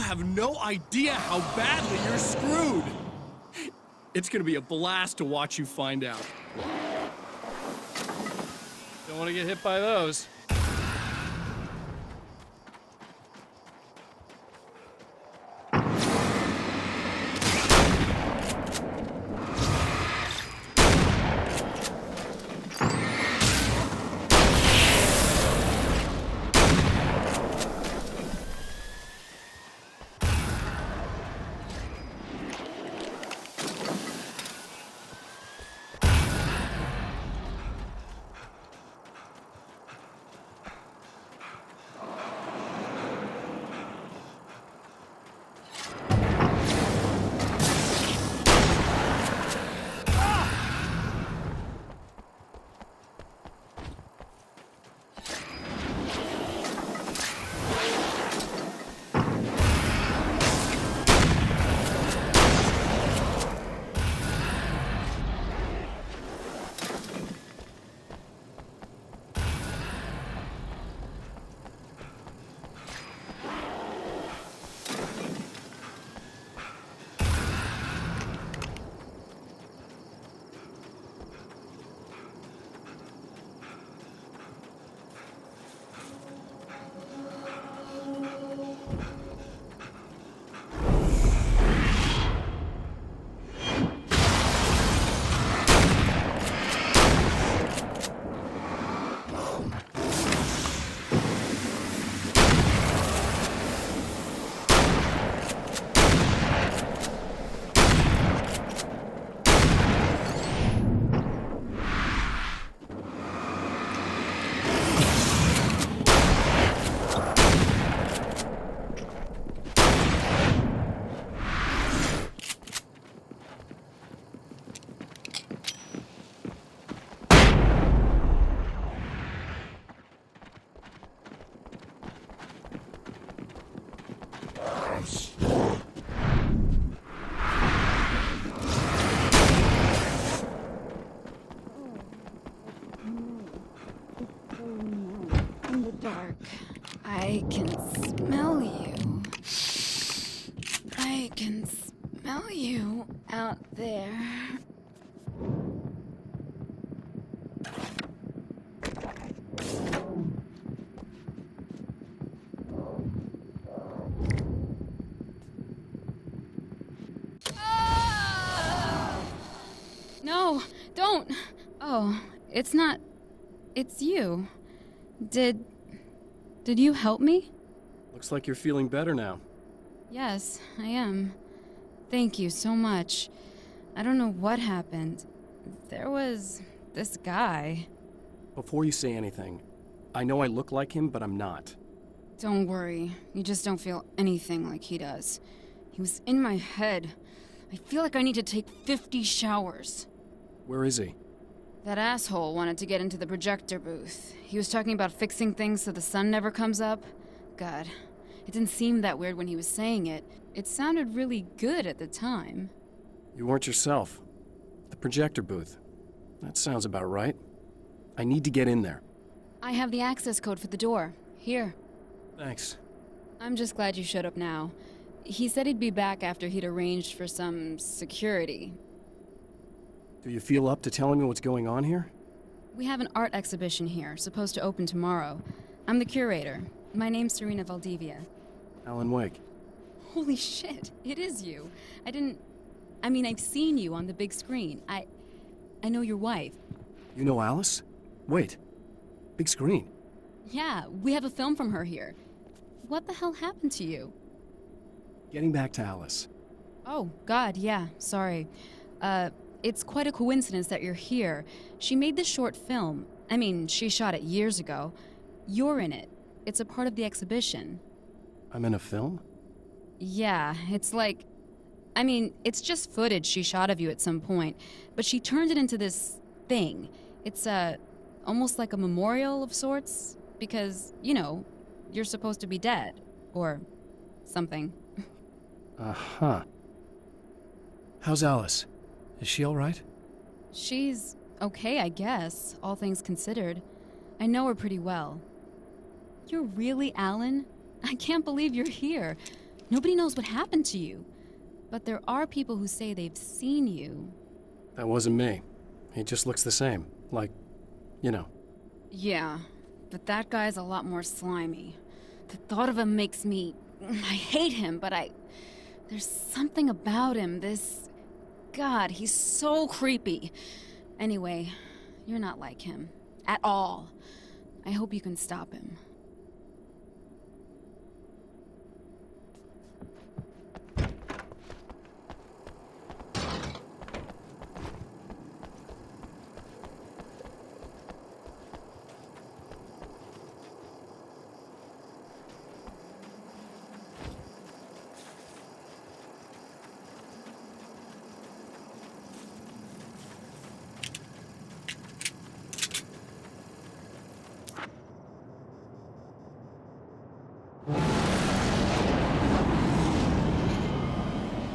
have no idea how badly you're screwed. It's gonna be a blast to watch you find out. Don't want to get hit by those. I can smell you. I can smell you out there. No, don't. Oh, it's not. It's you. Did you help me? Looks like you're feeling better now. Yes, I am. Thank you so much. I don't know what happened. There was this guy. Before you say anything, I know I look like him, but I'm not. Don't worry. You just don't feel anything like he does. He was in my head. I feel like I need to take 50 showers. Where is he? That asshole wanted to get into the projector booth. He was talking about fixing things so the sun never comes up. God, it didn't seem that weird when he was saying it. It sounded really good at the time. You weren't yourself. The projector booth. That sounds about right. I need to get in there. I have the access code for the door. Here. Thanks. I'm just glad you showed up now. He said he'd be back after he'd arranged for some security. Do you feel up to telling me what's going on here? We have an art exhibition here, supposed to open tomorrow. I'm the curator. My name's Serena Valdivia. Alan Wake. Holy shit, it is you. I've seen you on the big screen. I know your wife. You know Alice? Wait. Big screen. Yeah, we have a film from her here. What the hell happened to you? Getting back to Alice. Oh, God, yeah, sorry. It's quite a coincidence that you're here. She made this short film. She shot it years ago. You're in it. It's a part of the exhibition. I'm in a film? Yeah, it's like... it's just footage she shot of you at some point, but she turned it into this thing. It's, almost like a memorial of sorts, because, you're supposed to be dead. Or something. Uh-huh. How's Alice? Is she all right? She's okay, I guess, all things considered. I know her pretty well. You're really Alan? I can't believe you're here. Nobody knows what happened to you. But there are people who say they've seen you. That wasn't me. He just looks the same. Like, you know. Yeah, but that guy's a lot more slimy. The thought of him makes me... I hate him, but there's something about him, this... God, he's so creepy. Anyway, you're not like him. At all. I hope you can stop him.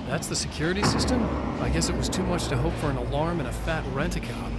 That's the security system? I guess it was too much to hope for an alarm and a fat rent-a-cop.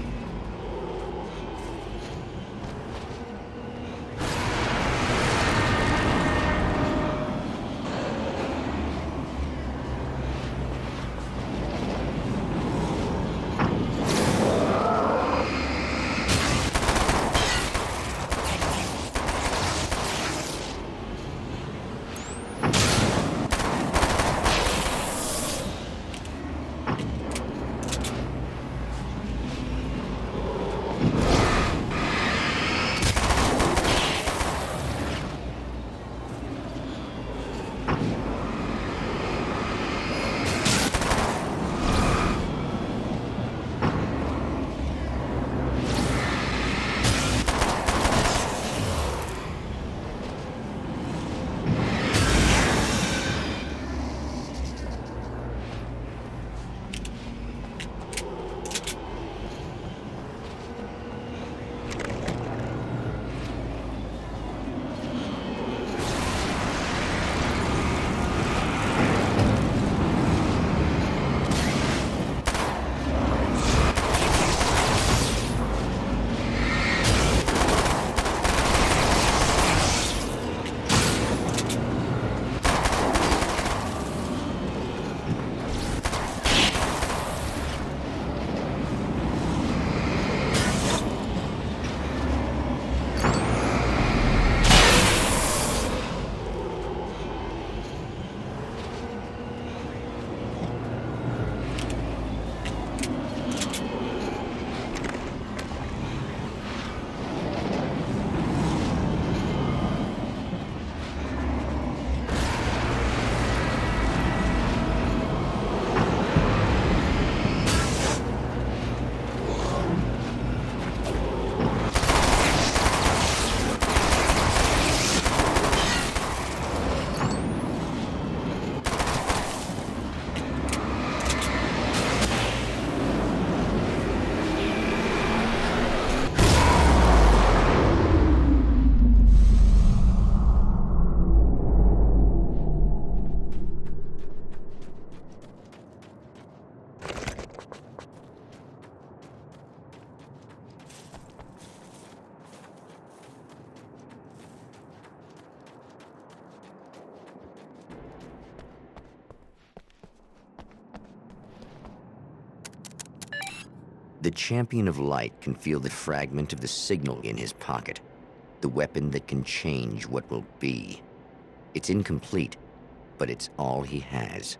The champion of light can feel the fragment of the signal in his pocket, the weapon that can change what will be. It's incomplete, but it's all he has.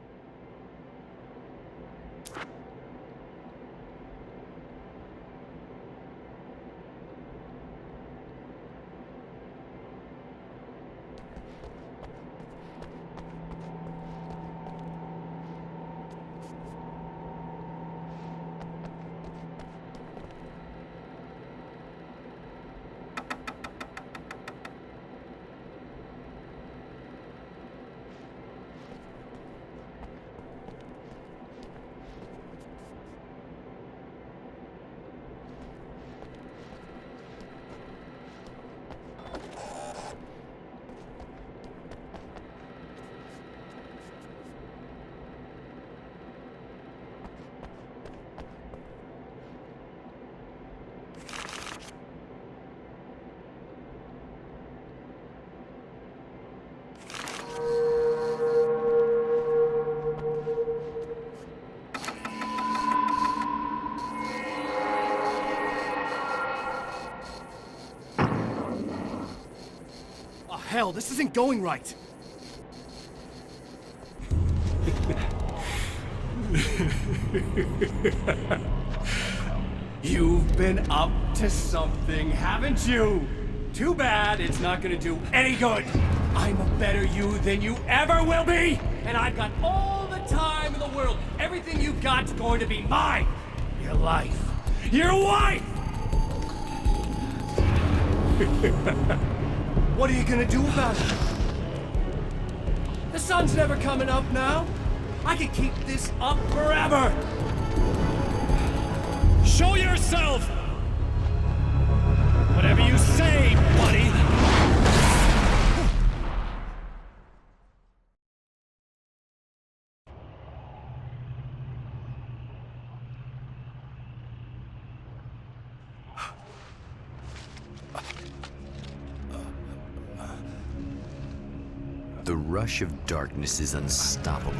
hell? This isn't going right. You've been up to something, haven't you? Too bad it's not gonna do any good. I'm a better you than you ever will be, and I've got all the time in the world. Everything you've got's going to be mine. Your life. Your wife! What are you gonna do about it? The sun's never coming up now. I can keep this up forever. Show yourself! Whatever you say, buddy! The rush of darkness is unstoppable.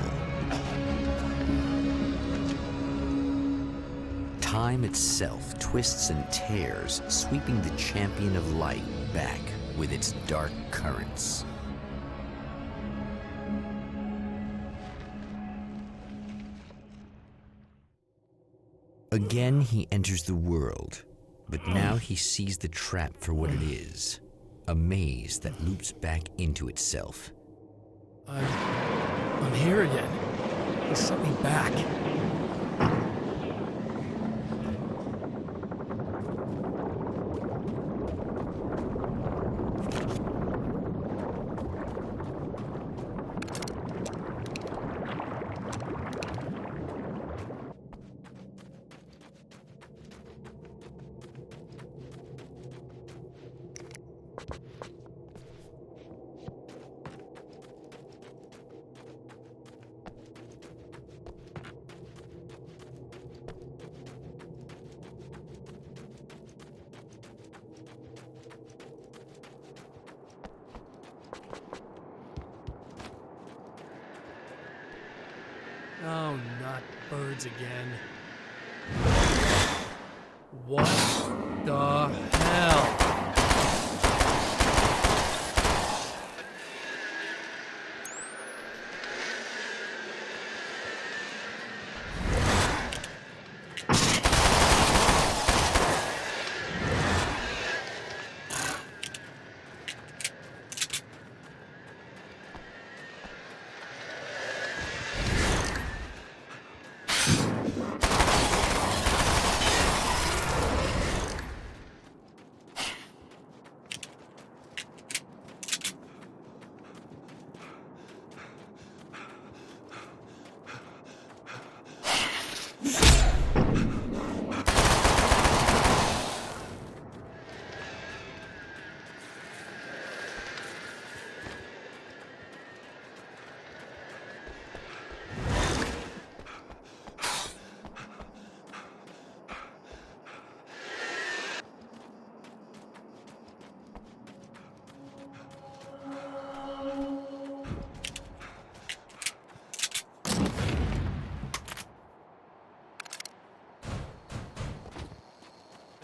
Time itself twists and tears, sweeping the champion of light back with its dark currents. Again, he enters the world, but now he sees the trap for what it is, a maze that loops back into itself. I'm here again. He sent me back. Oh, not birds again. What the hell?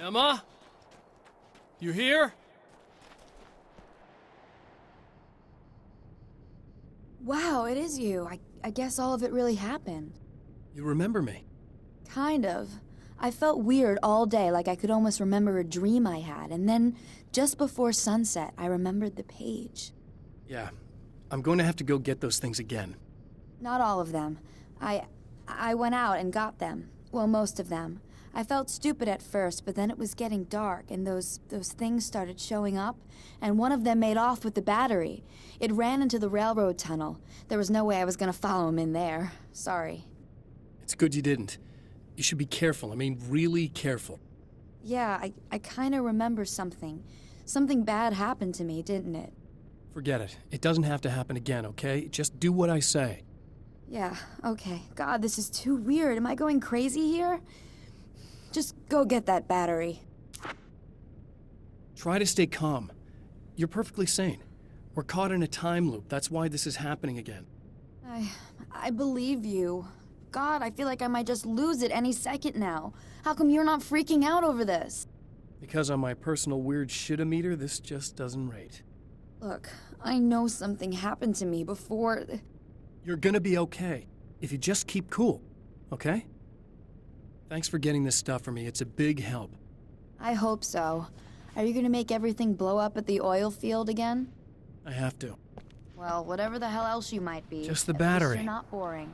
Emma? You here? Wow, it is you. I guess all of it really happened. You remember me? Kind of. I felt weird all day, like I could almost remember a dream I had, and then, just before sunset, I remembered the page. Yeah. I'm going to have to go get those things again. Not all of them. I went out and got them. Well, most of them. I felt stupid at first, but then it was getting dark, and those things started showing up, and one of them made off with the battery. It ran into the railroad tunnel. There was no way I was gonna follow him in there. Sorry. It's good you didn't. You should be careful. I mean, really careful. Yeah, I kinda remember something. Something bad happened to me, didn't it? Forget it. It doesn't have to happen again, okay? Just do what I say. Yeah, okay. God, this is too weird. Am I going crazy here? Just go get that battery. Try to stay calm. You're perfectly sane. We're caught in a time loop. That's why this is happening again. I believe you. God, I feel like I might just lose it any second now. How come you're not freaking out over this? Because on my personal weird shit-o-meter, this just doesn't rate. Look, I know something happened to me before... You're gonna be okay, if you just keep cool, okay? Thanks for getting this stuff for me, it's a big help. I hope so. Are you gonna make everything blow up at the oil field again? I have to. Well, whatever the hell else you might be. Just the at battery. least you're not boring.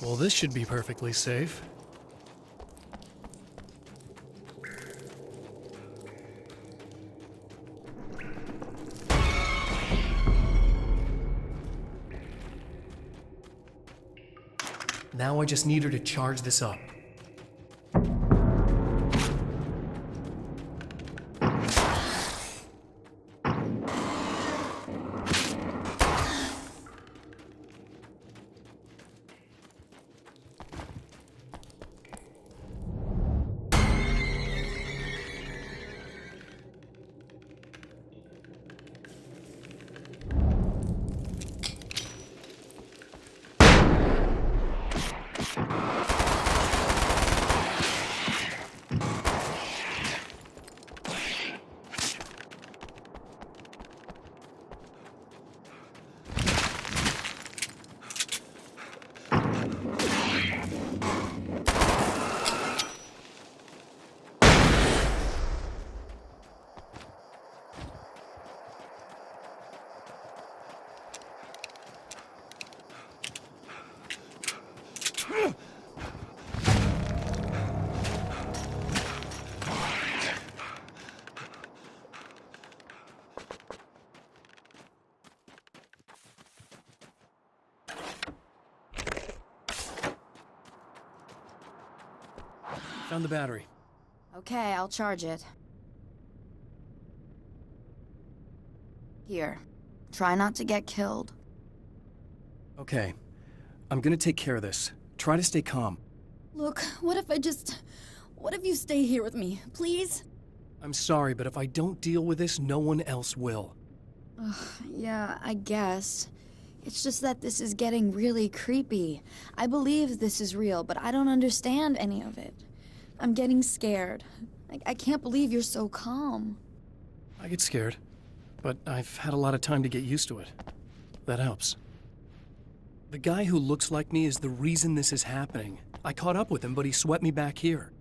Well, this should be perfectly safe. Now I just need her to charge this up. Found the battery. Okay, I'll charge it. Here. Try not to get killed. Okay. I'm gonna take care of this. Try to stay calm. Look, what if you stay here with me, please? I'm sorry, but if I don't deal with this, no one else will. Ugh, yeah, I guess. It's just that this is getting really creepy. I believe this is real, but I don't understand any of it. I'm getting scared. I can't believe you're so calm. I get scared, but I've had a lot of time to get used to it. That helps. The guy who looks like me is the reason this is happening. I caught up with him, but he swept me back here.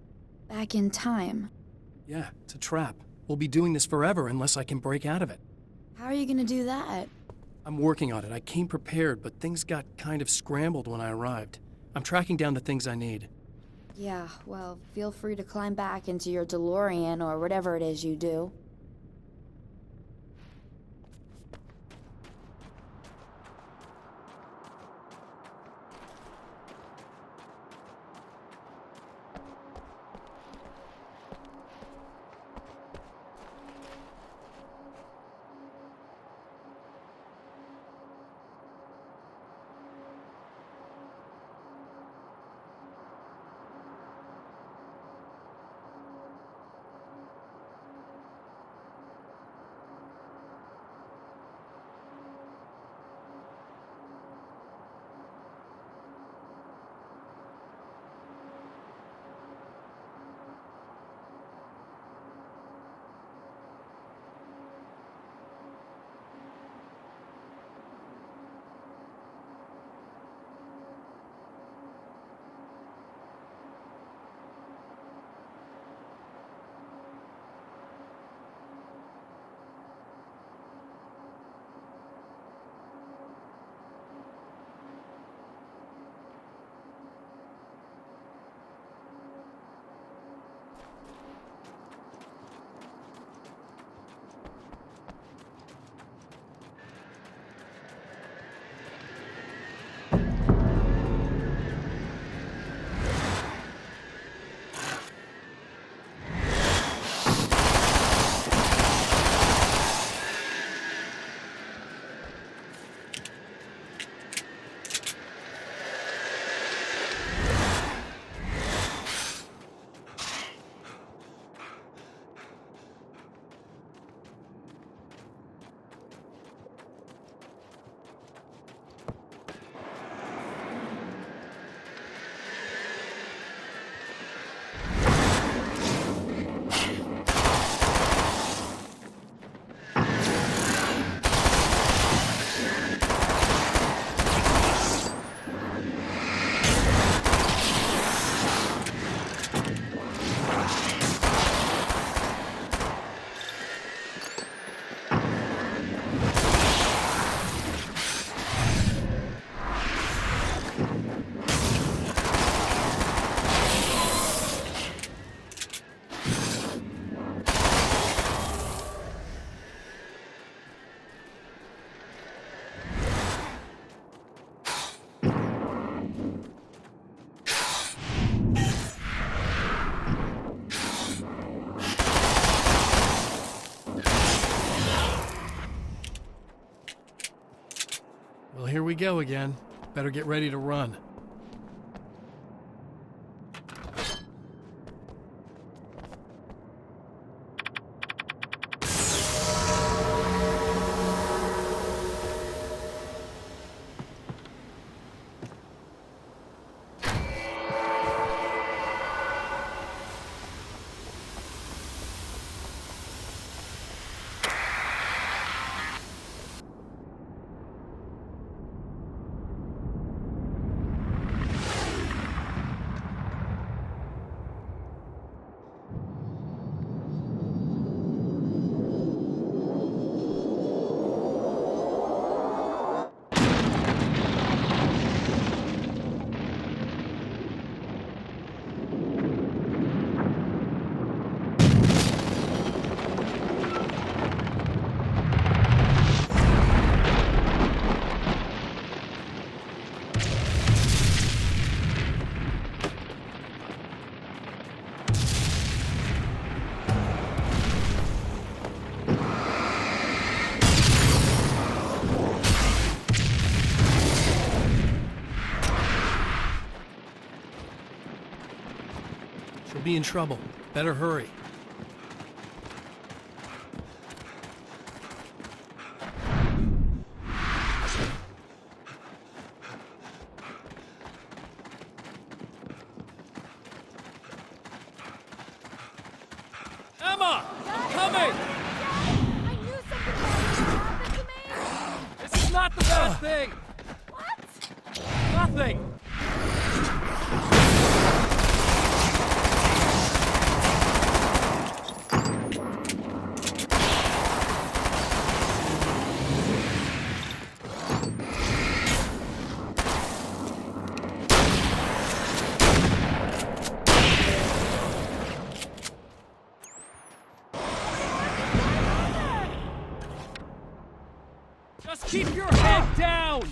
Back in time. Yeah, it's a trap. We'll be doing this forever unless I can break out of it. How are you gonna do that? I'm working on it. I came prepared, but things got kind of scrambled when I arrived. I'm tracking down the things I need. Yeah, well, feel free to climb back into your DeLorean or whatever it is you do. here we go again. Better get ready to run. She'll be in trouble. Better hurry. Emma! I'm coming! I knew something bad was gonna happen to me! This is not the best thing! What? Nothing! Just keep your head down!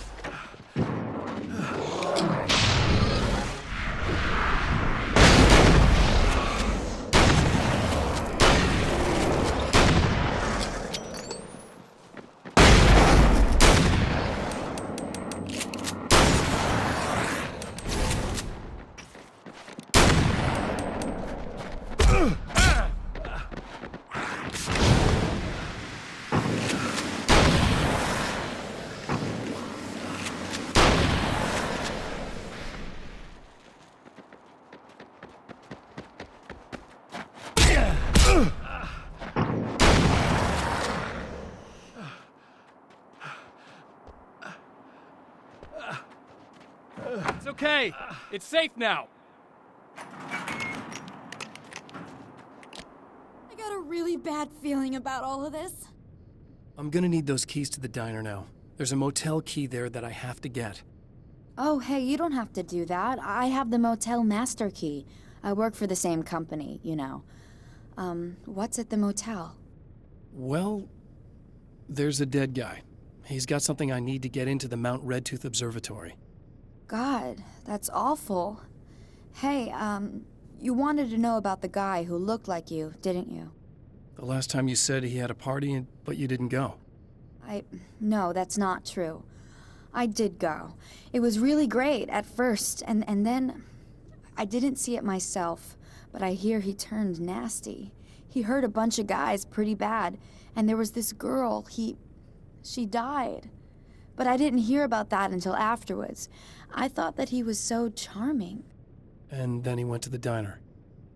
It's okay. It's safe now. I got a really bad feeling about all of this. I'm gonna need those keys to the diner now. There's a motel key there that I have to get. Oh, hey, you don't have to do that. I have the motel master key. I work for the same company, you know. What's at the motel? Well, there's a dead guy. He's got something I need to get into the Mount Redtooth Observatory. God, that's awful. Hey, you wanted to know about the guy who looked like you, didn't you? The last time you said he had a party, but you didn't go. No, that's not true. I did go. It was really great at first, and then I didn't see it myself, but I hear he turned nasty. He hurt a bunch of guys pretty bad, and there was this girl, she died. But I didn't hear about that until afterwards. I thought that he was so charming. And then he went to the diner.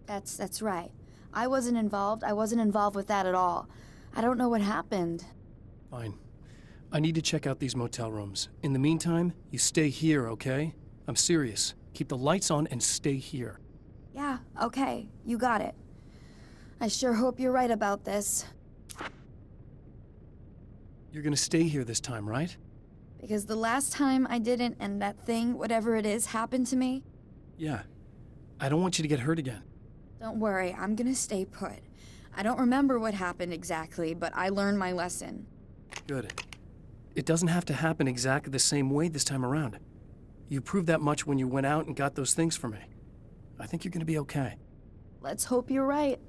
That's right. I wasn't involved. I wasn't involved with that at all. I don't know what happened. Fine. I need to check out these motel rooms. In the meantime, you stay here, okay? I'm serious. Keep the lights on and stay here. Yeah, okay. You got it. I sure hope you're right about this. You're gonna stay here this time, right? Because the last time I didn't, and that thing, whatever it is, happened to me. Yeah. I don't want you to get hurt again. Don't worry, I'm gonna stay put. I don't remember what happened exactly, but I learned my lesson. Good. It doesn't have to happen exactly the same way this time around. You proved that much when you went out and got those things for me. I think you're gonna be okay. Let's hope you're right.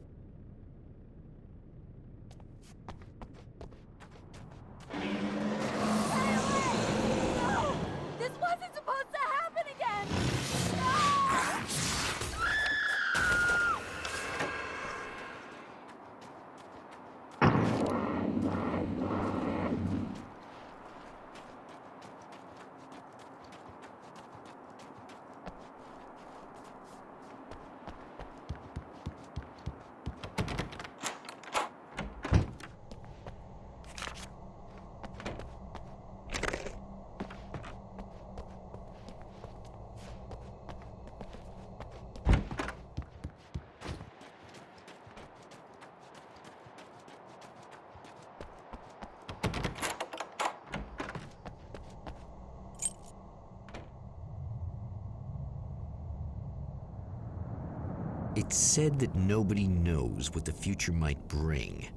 It's said that nobody knows what the future might bring,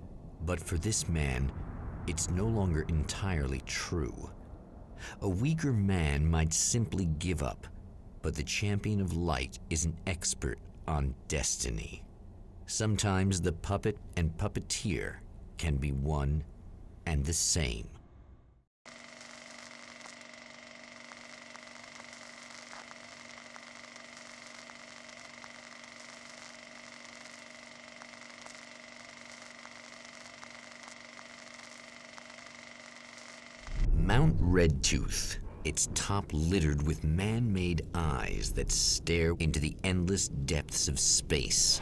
but for this man, it's no longer entirely true. A weaker man might simply give up, but the champion of light is an expert on destiny. Sometimes the puppet and puppeteer can be one and the same. Mount Redtooth, its top littered with man-made eyes that stare into the endless depths of space.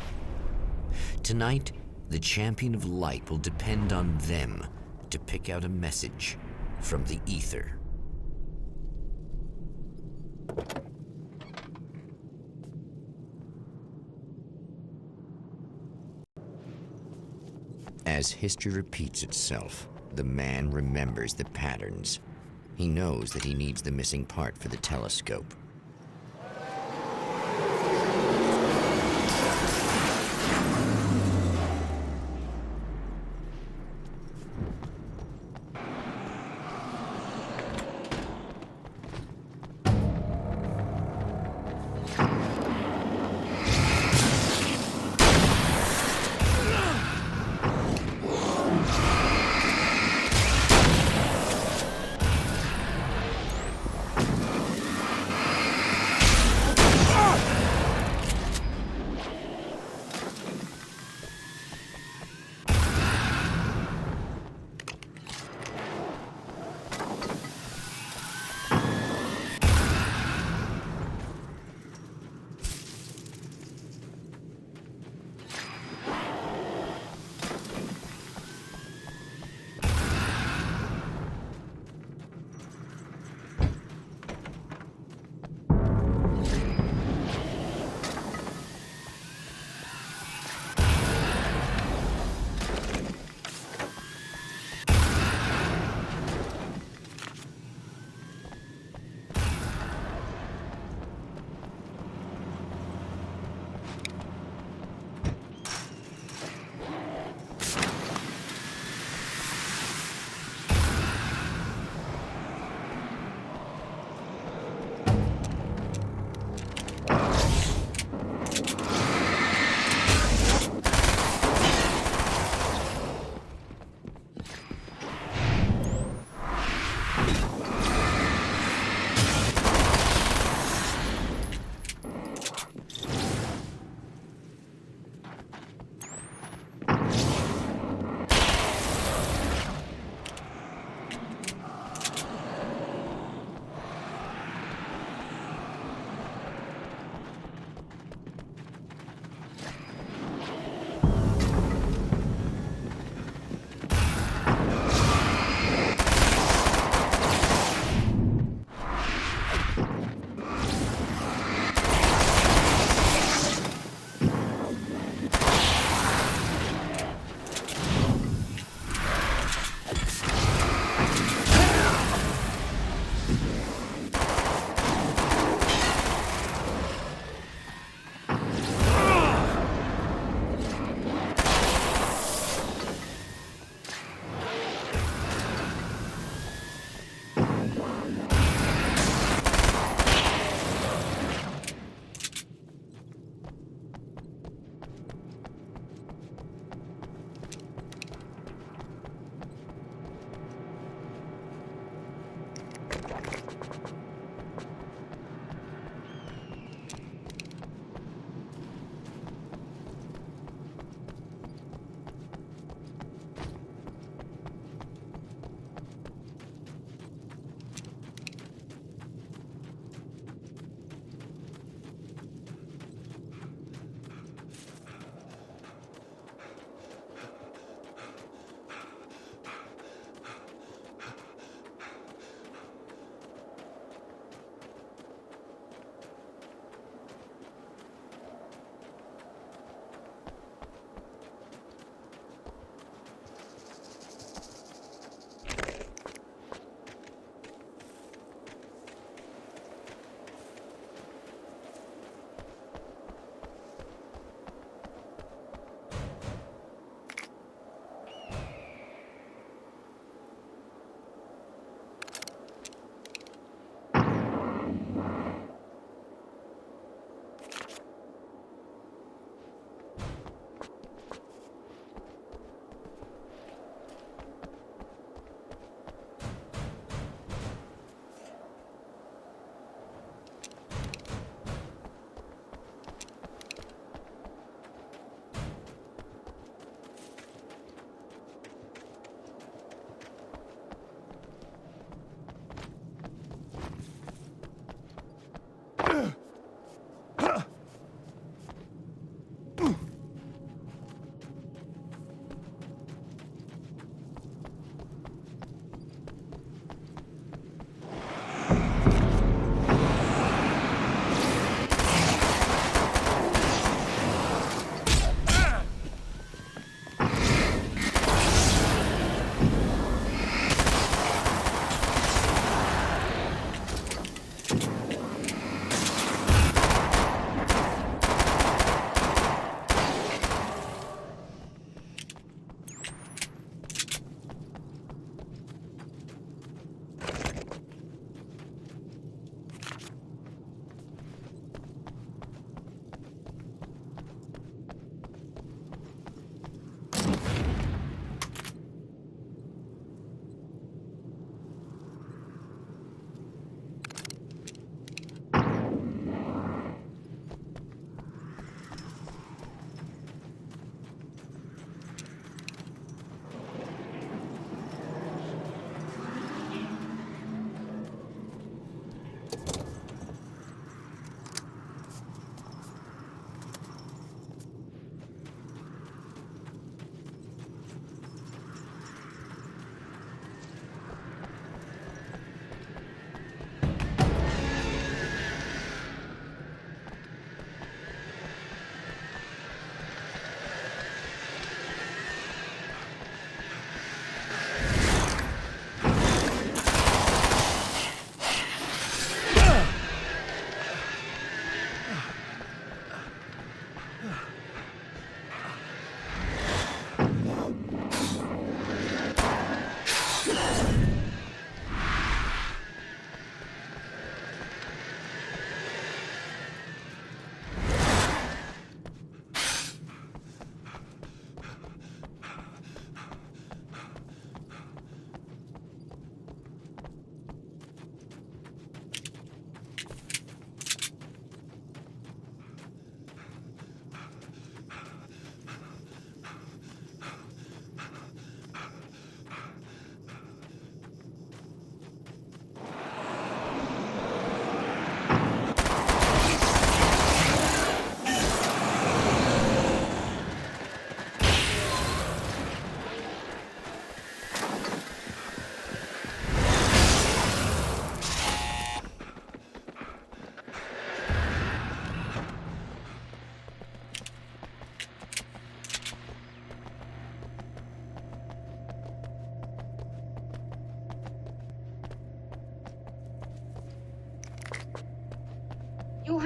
Tonight, the champion of light will depend on them to pick out a message from the ether. As history repeats itself, the man remembers the patterns. He knows that he needs the missing part for the telescope.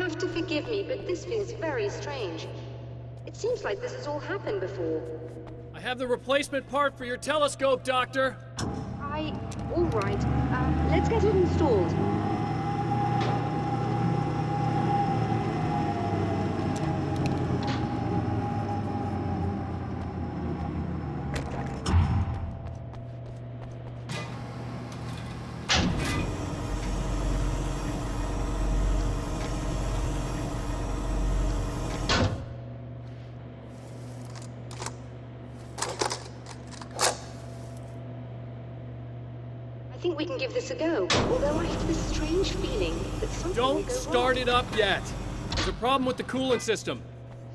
have to forgive me, but this feels very strange. It seems like this has all happened before. I have the replacement part for your telescope, Doctor. All right. Let's get it installed. I think we can give this a go, although I have this strange feeling that something will Don't go start wrong. it up yet. There's a problem with the coolant system.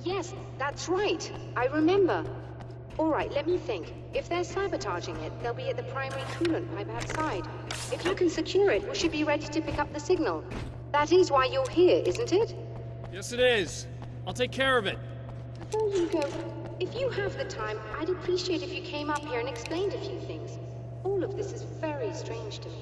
Yes, that's right. I remember. All right, let me think. If they're sabotaging it, they'll be at the primary coolant pipe outside. If you can secure it, we should be ready to pick up the signal. That is why you're here, isn't it? Yes, it is. I'll take care of it. Before you go, if you have the time, I'd appreciate if you came up here and explained a few things. All of this is very strange to me.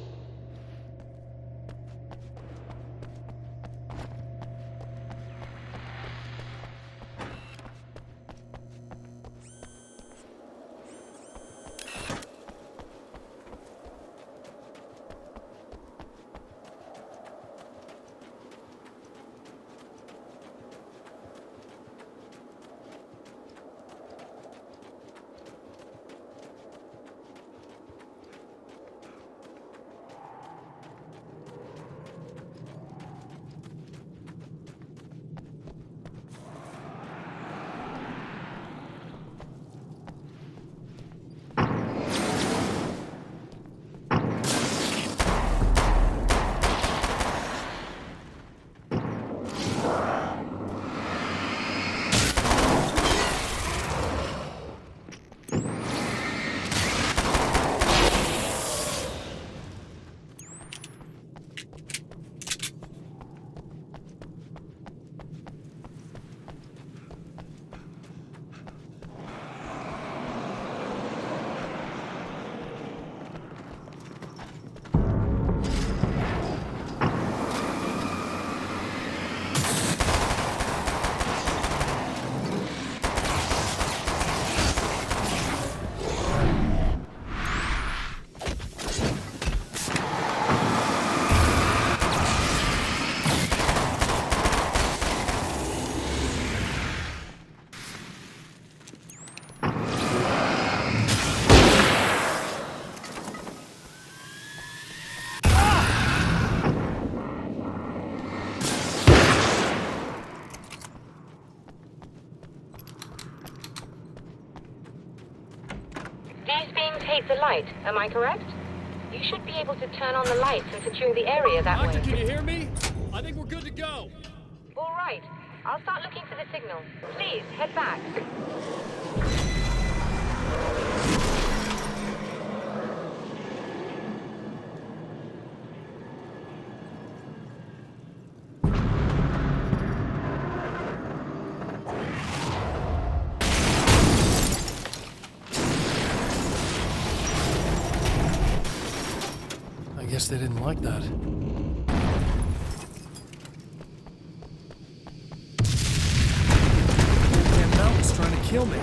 These beams hate the light, am I correct? You should be able to turn on the lights and secure the area that Doctor, way. can you hear me? I think we're good to go. All right. I'll start looking for the signal. Please, head back. I guess they didn't like that. That mountain's trying to kill me.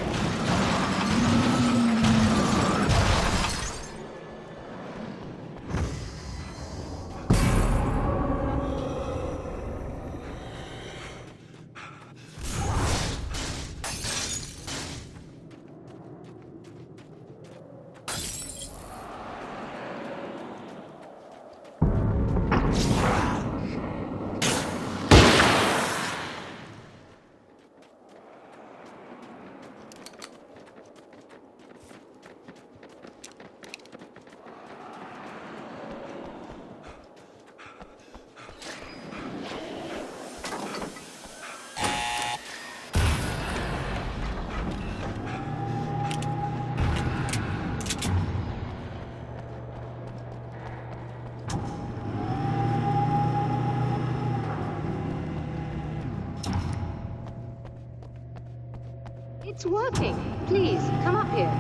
It's working. Please, come up here.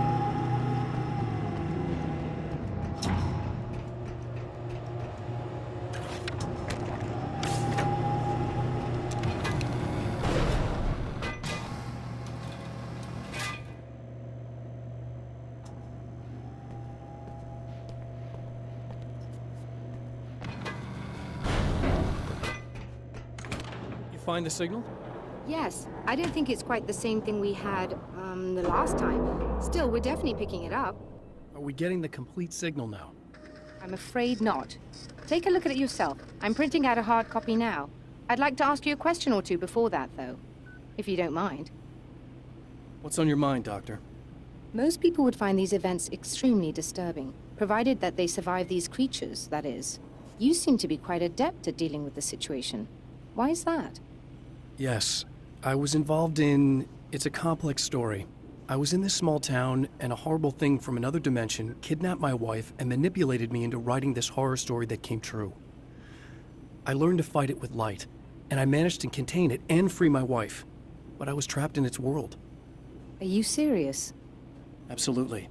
find the signal? Yes. I don't think it's quite the same thing we had, the last time. Still, we're definitely picking it up. Are we getting the complete signal now? I'm afraid not. Take a look at it yourself. I'm printing out a hard copy now. I'd like to ask you a question or two before that, though, if you don't mind. What's on your mind, Doctor? Most people would find these events extremely disturbing, provided that they survive these creatures, that is. You seem to be quite adept at dealing with the situation. Why is that? Yes. I was involved in... It's a complex story. I was in this small town, and a horrible thing from another dimension kidnapped my wife and manipulated me into writing this horror story that came true. I learned to fight it with light, and I managed to contain it and free my wife. But I was trapped in its world. Are you serious? Absolutely.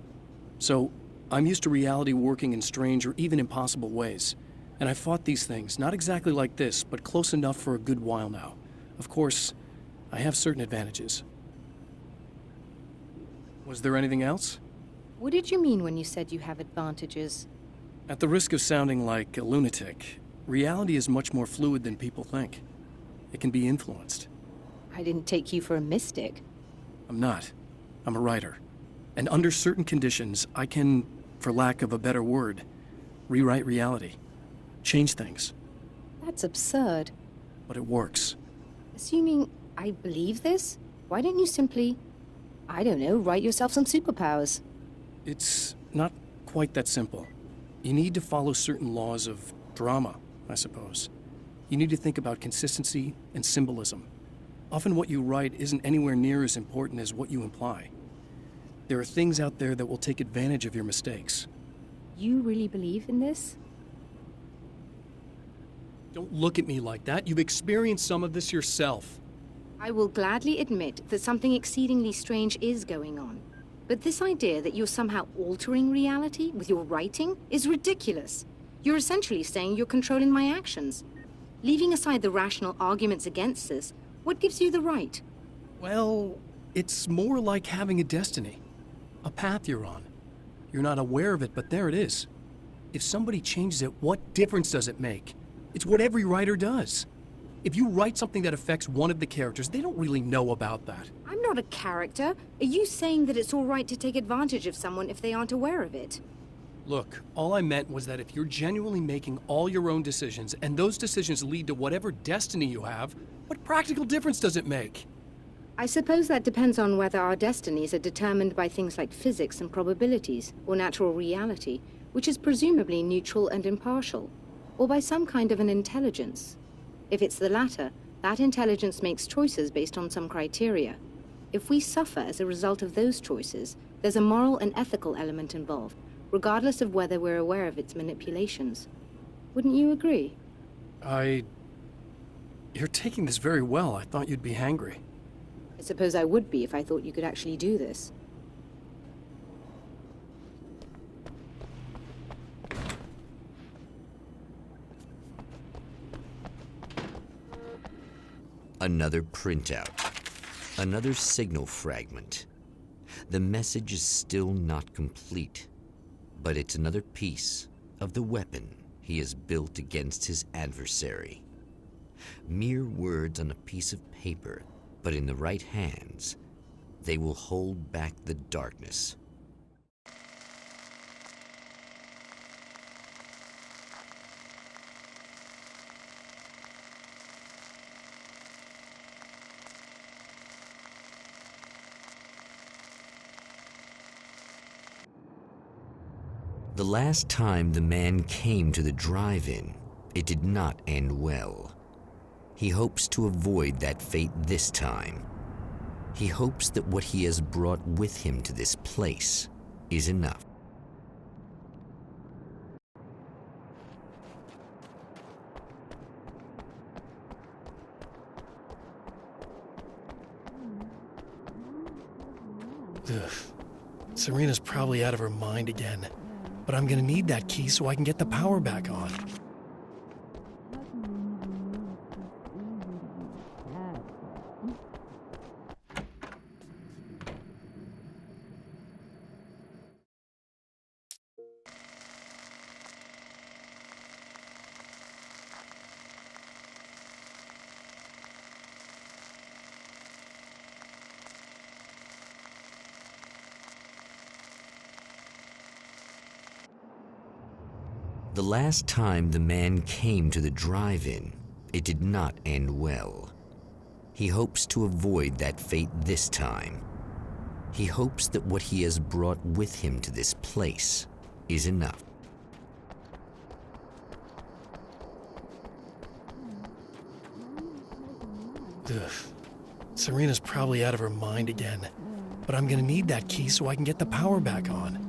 So, I'm used to reality working in strange or even impossible ways. And I fought these things, not exactly like this, but close enough for a good while now. Of course, I have certain advantages. Was there anything else? What did you mean when you said you have advantages? At the risk of sounding like a lunatic, reality is much more fluid than people think. It can be influenced. I didn't take you for a mystic. I'm not. I'm a writer. And under certain conditions, I can, for lack of a better word, rewrite reality. Change things. That's absurd. But it works. Assuming I believe this, why don't you simply, I don't know, write yourself some superpowers? It's not quite that simple. You need to follow certain laws of drama, I suppose. You need to think about consistency and symbolism. Often what you write isn't anywhere near as important as what you imply. There are things out there that will take advantage of your mistakes. You really believe in this? Don't look at me like that. You've experienced some of this yourself. I will gladly admit that something exceedingly strange is going on. But this idea that you're somehow altering reality with your writing is ridiculous. You're essentially saying you're controlling my actions. Leaving aside the rational arguments against this, what gives you the right? Well, it's more like having a destiny. A path you're on. You're not aware of it, but there it is. If somebody changes it, what difference does it make? It's what every writer does. If you write something that affects one of the characters, they don't really know about that. I'm not a character. Are you saying that it's all right to take advantage of someone if they aren't aware of it? Look, all I meant was that if you're genuinely making all your own decisions, and those decisions lead to whatever destiny you have, what practical difference does it make? I suppose that depends on whether our destinies are determined by things like physics and probabilities, or natural reality, which is presumably neutral and impartial, or by some kind of an intelligence. If it's the latter, that intelligence makes choices based on some criteria. If we suffer as a result of those choices, there's a moral and ethical element involved, regardless of whether we're aware of its manipulations. Wouldn't you agree? You're taking this very well. I thought you'd be hangry. I suppose I would be if I thought you could actually do this. Another printout. Another signal fragment. The message is still not complete, but it's another piece of the weapon he has built against his adversary. Mere words on a piece of paper, but in the right hands, they will hold back the darkness. The last time the man came to the drive-in, it did not end well. He hopes to avoid that fate this time. He hopes that what he has brought with him to this place is enough. Ugh. Serena's probably out of her mind again. But I'm gonna need that key so I can get the power back on. The last time the man came to the drive-in, it did not end well. He hopes to avoid that fate this time. He hopes that what he has brought with him to this place is enough. Ugh. Serena's probably out of her mind again. But I'm gonna need that key so I can get the power back on.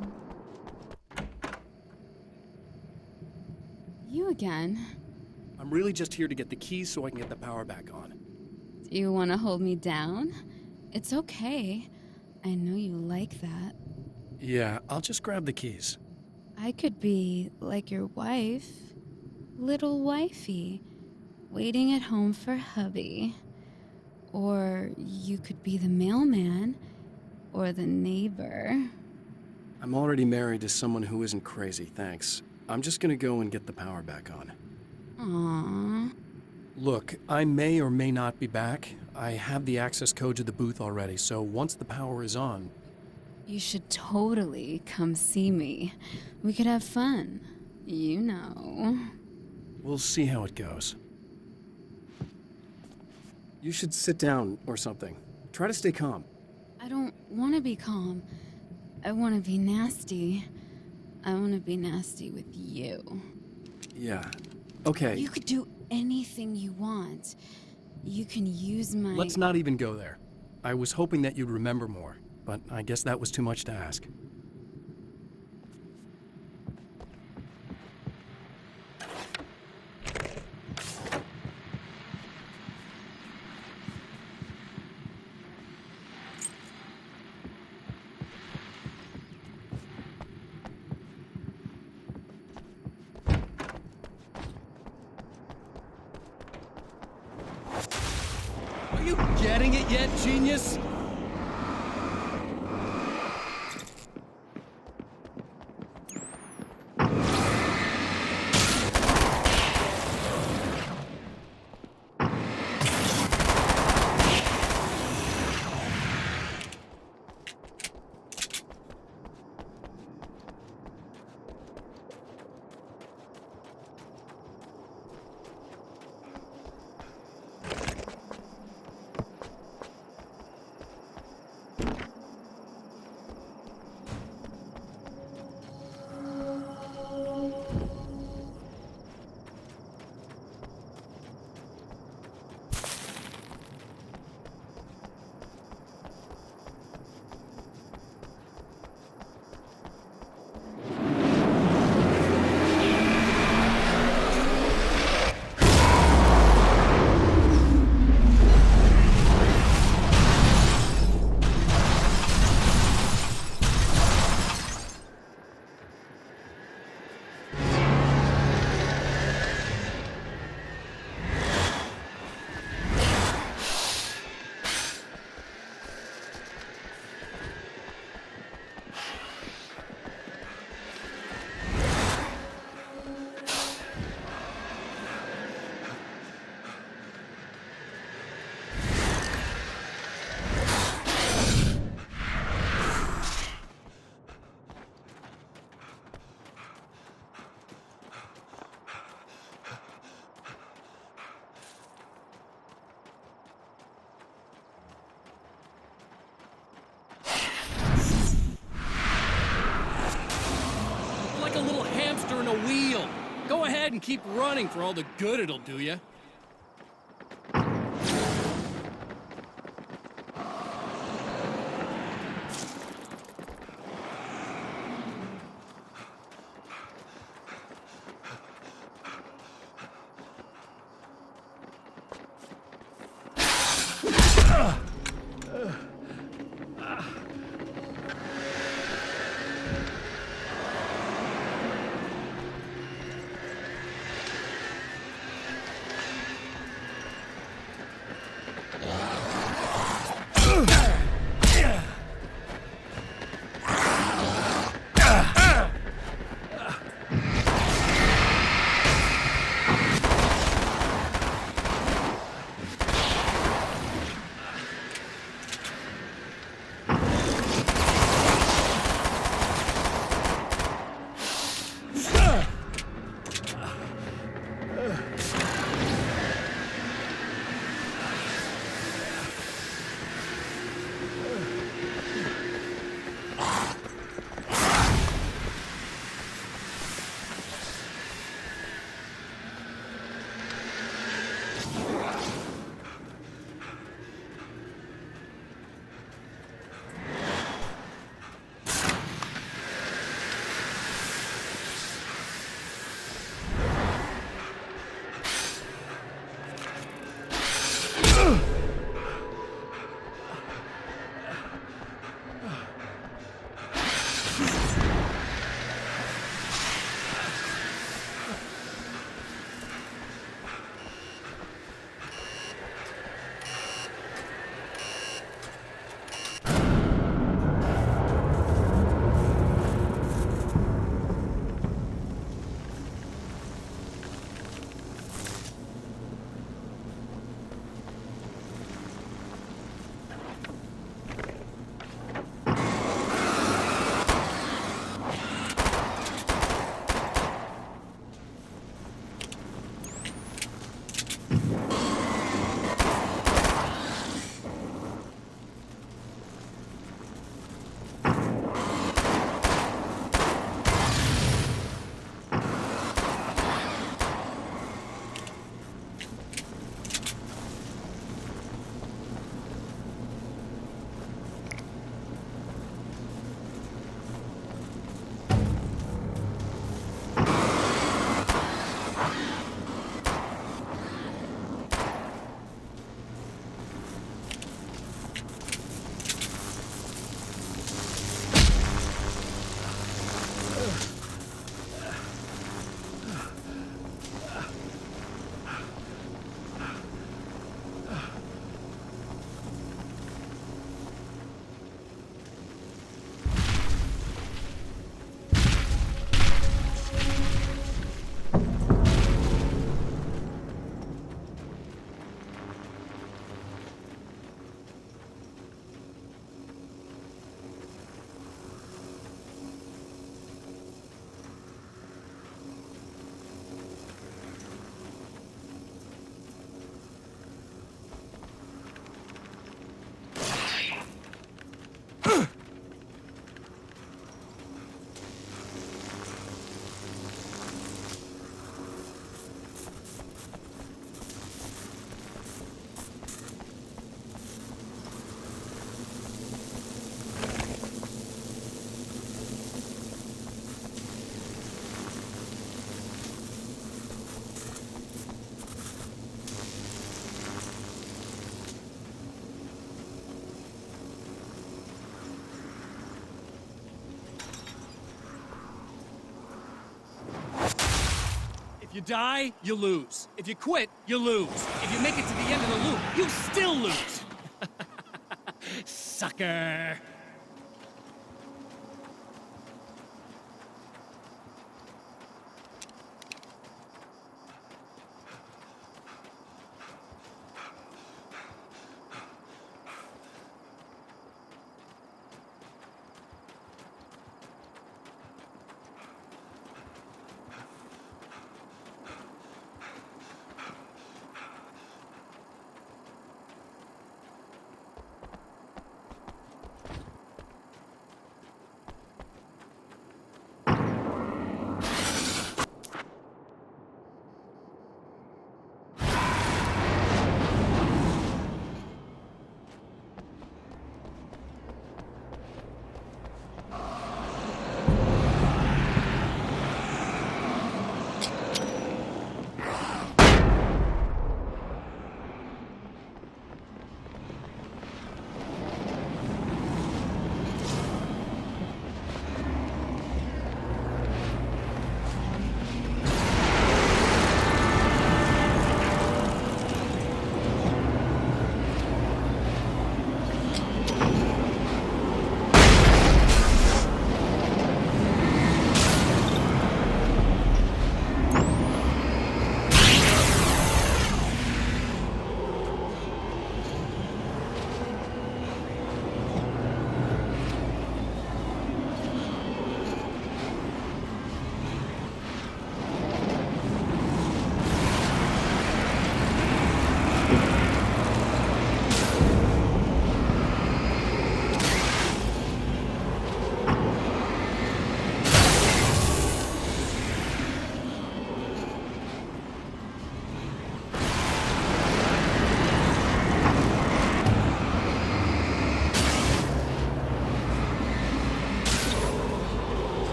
You again? I'm really just here to get the keys so I can get the power back on. Do you want to hold me down? It's okay. I know you like that. Yeah, I'll just grab the keys. I could be like your wife. Little wifey. Waiting at home for hubby. Or you could be the mailman. Or the neighbor. I'm already married to someone who isn't crazy, thanks. I'm just gonna go and get the power back on. Aww. Look, I may or may not be back. I have the access code to the booth already, so once the power is on... You should totally come see me. We could have fun. You know. We'll see how it goes. You should sit down or something. Try to stay calm. I don't want to be calm. I want to be nasty. I want to be nasty with you. Yeah. Okay. You could do anything you want. You can use my... Let's not even go there. I was hoping that you'd remember more, but I guess that was too much to ask. Are you getting it yet, genius? Like a little hamster in a wheel. Go ahead and keep running for all the good it'll do you. you die, you lose. If you quit, you lose. If you make it to the end of the loop, you still lose. Sucker.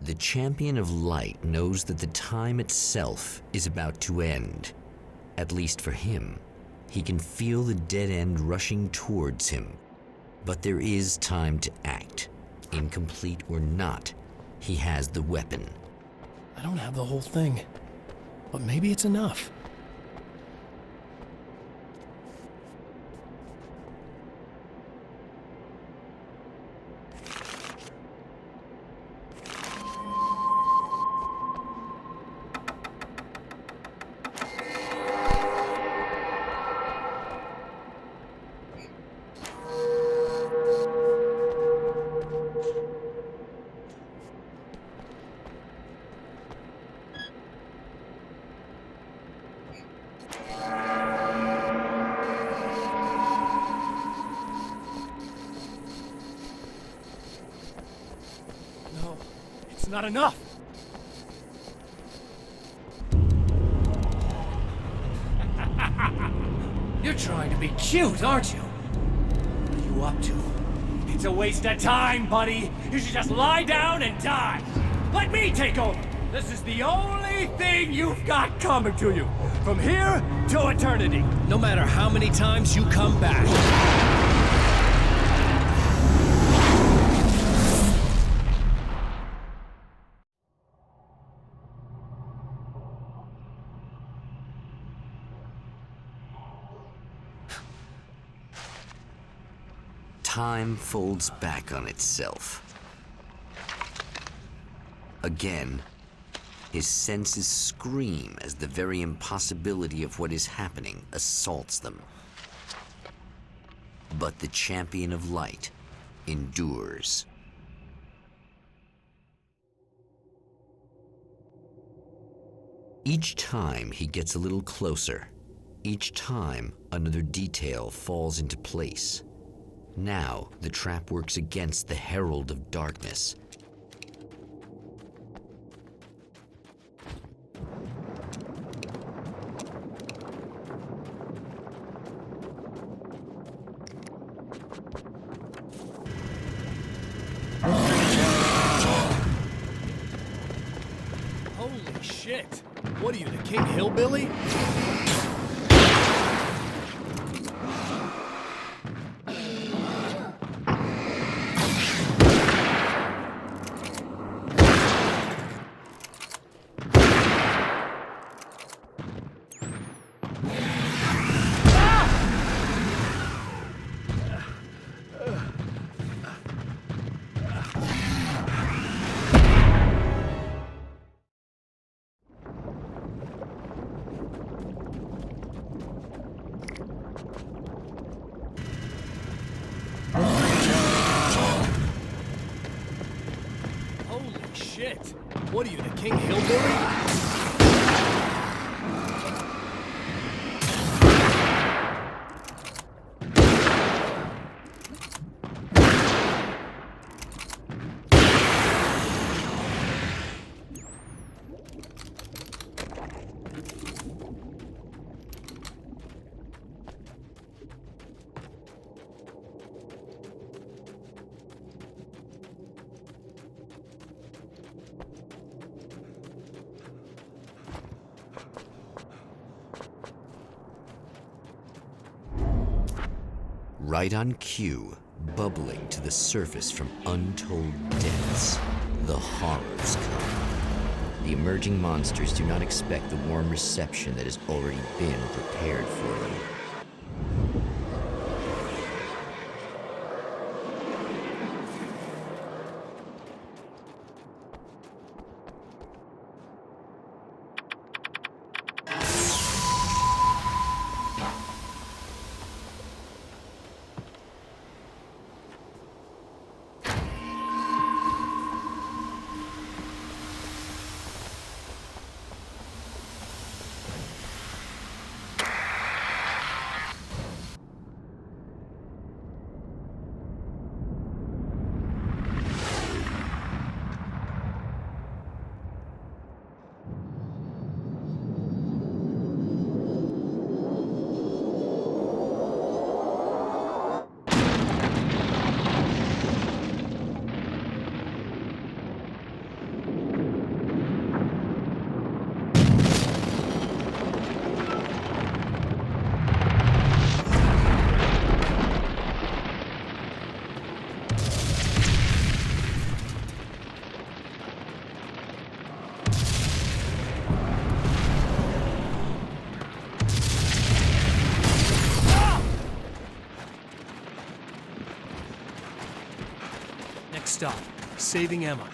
The champion of light knows that the time itself is about to end. At least for him. He can feel the dead end rushing towards him. But there is time to act. Incomplete or not, he has the weapon. I don't have the whole thing, but maybe it's enough. Not enough! You're trying to be cute, aren't you? What are you up to? It's a waste of time, buddy. You should just lie down and die. Let me take over. This is the only thing you've got coming to you. From here to eternity. No matter how many times you come back. Time folds back on itself. Again, his senses scream as the very impossibility of what is happening assaults them. But the champion of light endures. Each time he gets a little closer. Each time Another detail falls into place. Now, the trap works against the Herald of Darkness. Holy shit! What are you, the King Hillbilly? What are you, the King Hillbilly? Right on cue, bubbling to the surface from untold depths, the horrors come. The emerging monsters do not expect the warm reception that has already been prepared for them. Stop. Saving Emma.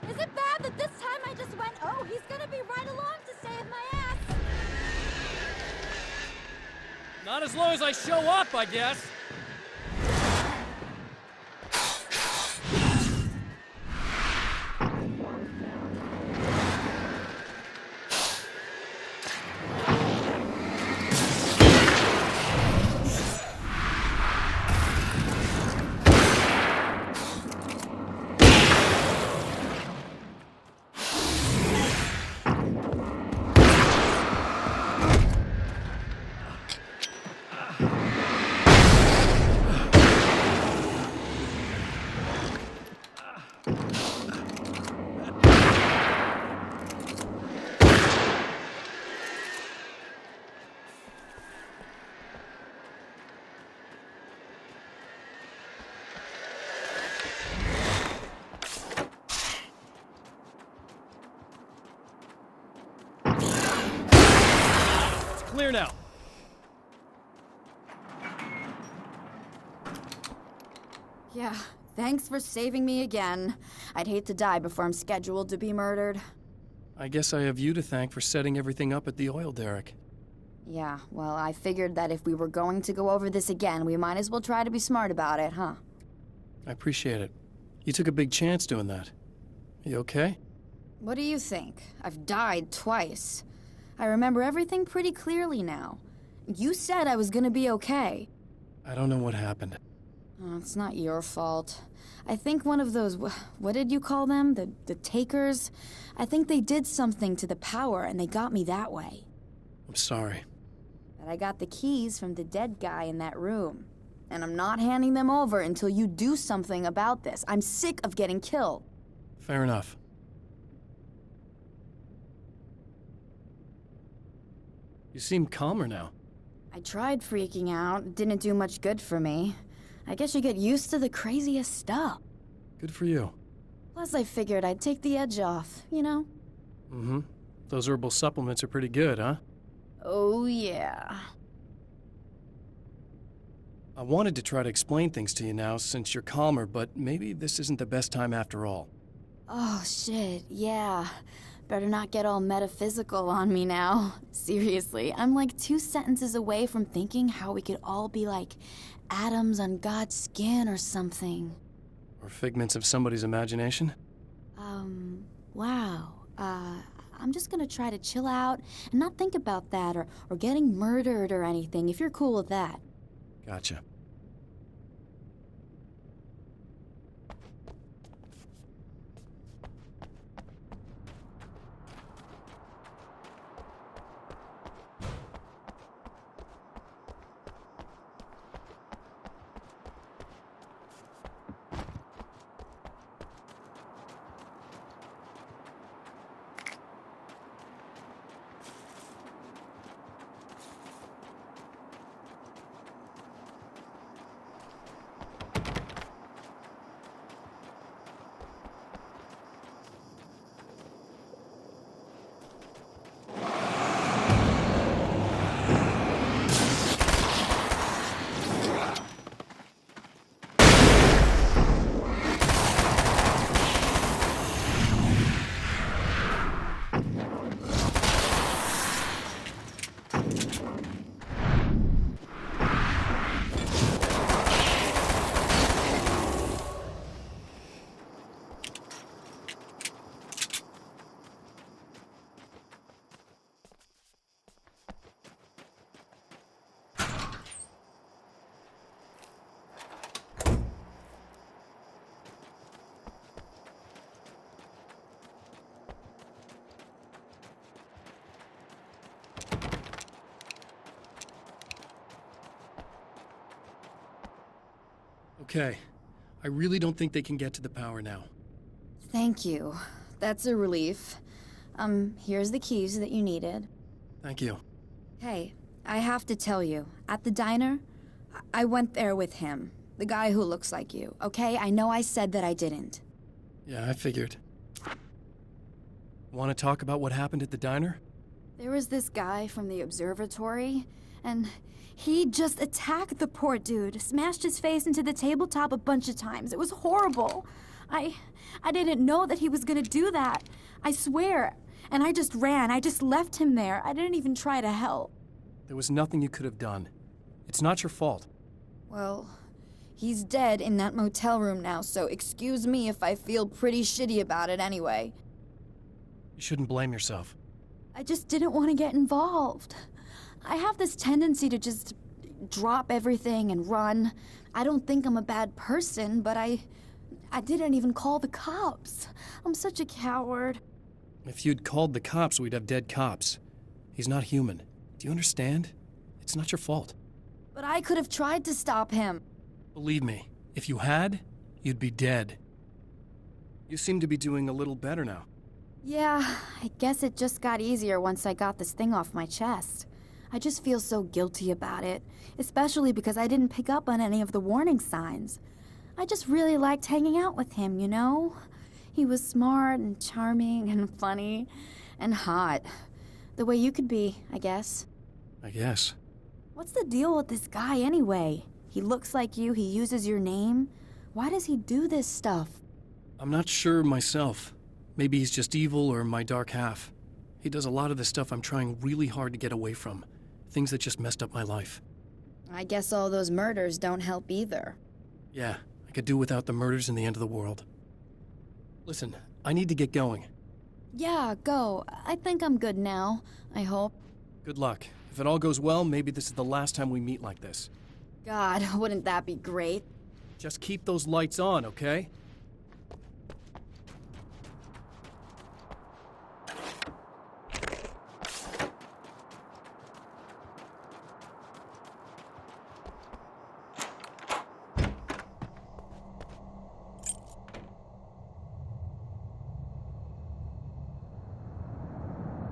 Is it bad that this time I just went, oh, he's gonna be right along to save my ass? Not as long as I show up, I guess. clear now. Yeah, thanks for saving me again. I'd hate to die before I'm scheduled to be murdered. I guess I have you to thank for setting everything up at the oil derrick. Yeah, well, I figured that if we were going to go over this again, we might as well try to be smart about it, huh? I appreciate it. You took a big chance doing that. You okay? What do you think? I've died twice. I remember everything pretty clearly now. You said I was gonna be okay. I don't know what happened. Oh, it's not your fault. I think one of those, what did you call them? The takers? I think they did something to the power and they got me that way. I'm sorry. But I got the keys from the dead guy in that room. And I'm not handing them over until you do something about this. I'm sick of getting killed. Fair enough. You seem calmer now. I tried freaking out. It didn't do much good for me. I guess you get used to the craziest stuff. Good for you. Plus, I figured I'd take the edge off, you know? Mm-hmm. Those herbal supplements are pretty good, huh? Oh, yeah. I wanted to try to explain things to you now since you're calmer, but maybe this isn't the best time after all. Oh, shit, yeah. Better not get all metaphysical on me now. Seriously, I'm like 2 sentences away from thinking how we could all be like atoms on God's skin or something. Or figments of somebody's imagination? Wow. I'm just gonna try to chill out and not think about that or getting murdered or anything, if you're cool with that. Gotcha. Okay. I really don't think they can get to the power now. Thank you. That's a relief. Here's the keys that you needed. Thank you. Hey, I have to tell you, at the diner, I went there with him. The guy who looks like you, okay? I know I said that I didn't. Yeah, I figured. Want to talk about what happened at the diner? There was this guy from the observatory, and he just attacked the poor dude, smashed his face into the tabletop a bunch of times. It was horrible. I didn't know that he was gonna do that. I swear. And I just ran. I just left him there. I didn't even try to help. There was nothing you could have done. It's not your fault. Well, he's dead in that motel room now, so excuse me if I feel pretty shitty about it anyway. You shouldn't blame yourself. I just didn't want to get involved. I have this tendency to just drop everything and run. I don't think I'm a bad person, but I didn't even call the cops. I'm such a coward. If you'd called the cops, we'd have dead cops. He's not human. Do you understand? It's not your fault. But I could have tried to stop him. Believe me, if you had, you'd be dead. You seem to be doing a little better now. Yeah, I guess it just got easier once I got this thing off my chest. I just feel so guilty about it, especially because I didn't pick up on any of the warning signs. I just really liked hanging out with him, you know? He was smart and charming and funny and hot. The way you could be, I guess. I guess. What's the deal with this guy anyway? He looks like you, he uses your name. Why does he do this stuff? I'm not sure myself. Maybe he's just evil or my dark half. He does a lot of the stuff I'm trying really hard to get away from. Things that just messed up my life. I guess all those murders don't help either. Yeah, I could do without the murders and the end of the world. Listen, I need to get going. Yeah, go. I think I'm good now. I hope. Good luck. If it all goes well, maybe this is the last time we meet like this. God, wouldn't that be great? Just keep those lights on, okay?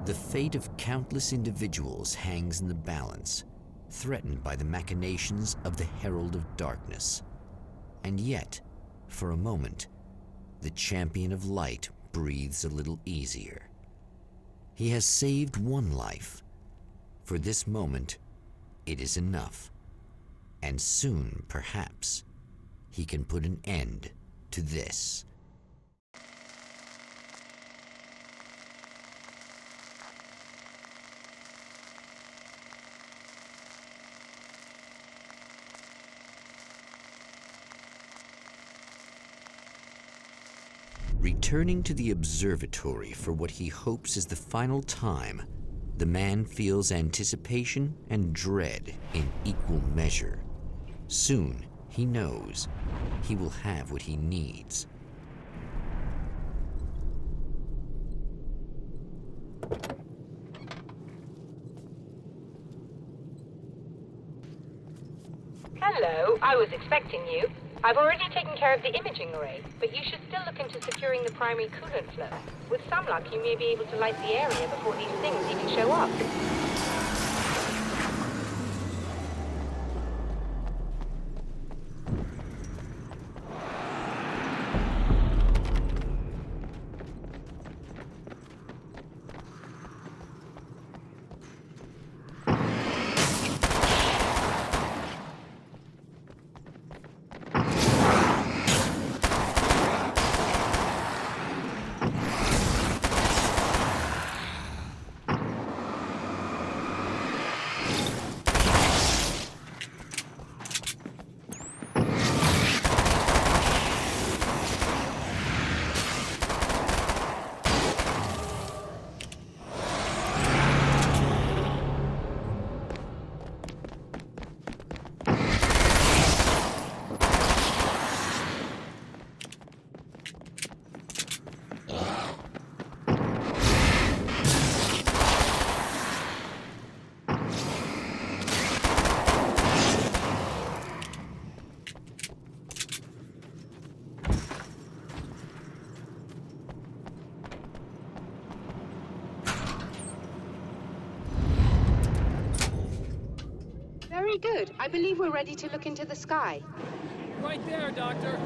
The fate of countless individuals hangs in the balance, threatened by the machinations of the Herald of Darkness. And yet, for a moment, the champion of light breathes a little easier. He has saved one life. For this moment, it is enough. And soon, perhaps, he can put an end to this. Returning to the observatory for what he hopes is the final time, the man feels anticipation and dread in equal measure. Soon, he knows, he will have what he needs. Hello, I was expecting you. I've already taken care of the imaging array, but you should still look into securing the primary coolant flow. With some luck, you may be able to light the area before these things even show up. Very good. I believe we're ready to look into the sky. Right there, Doctor.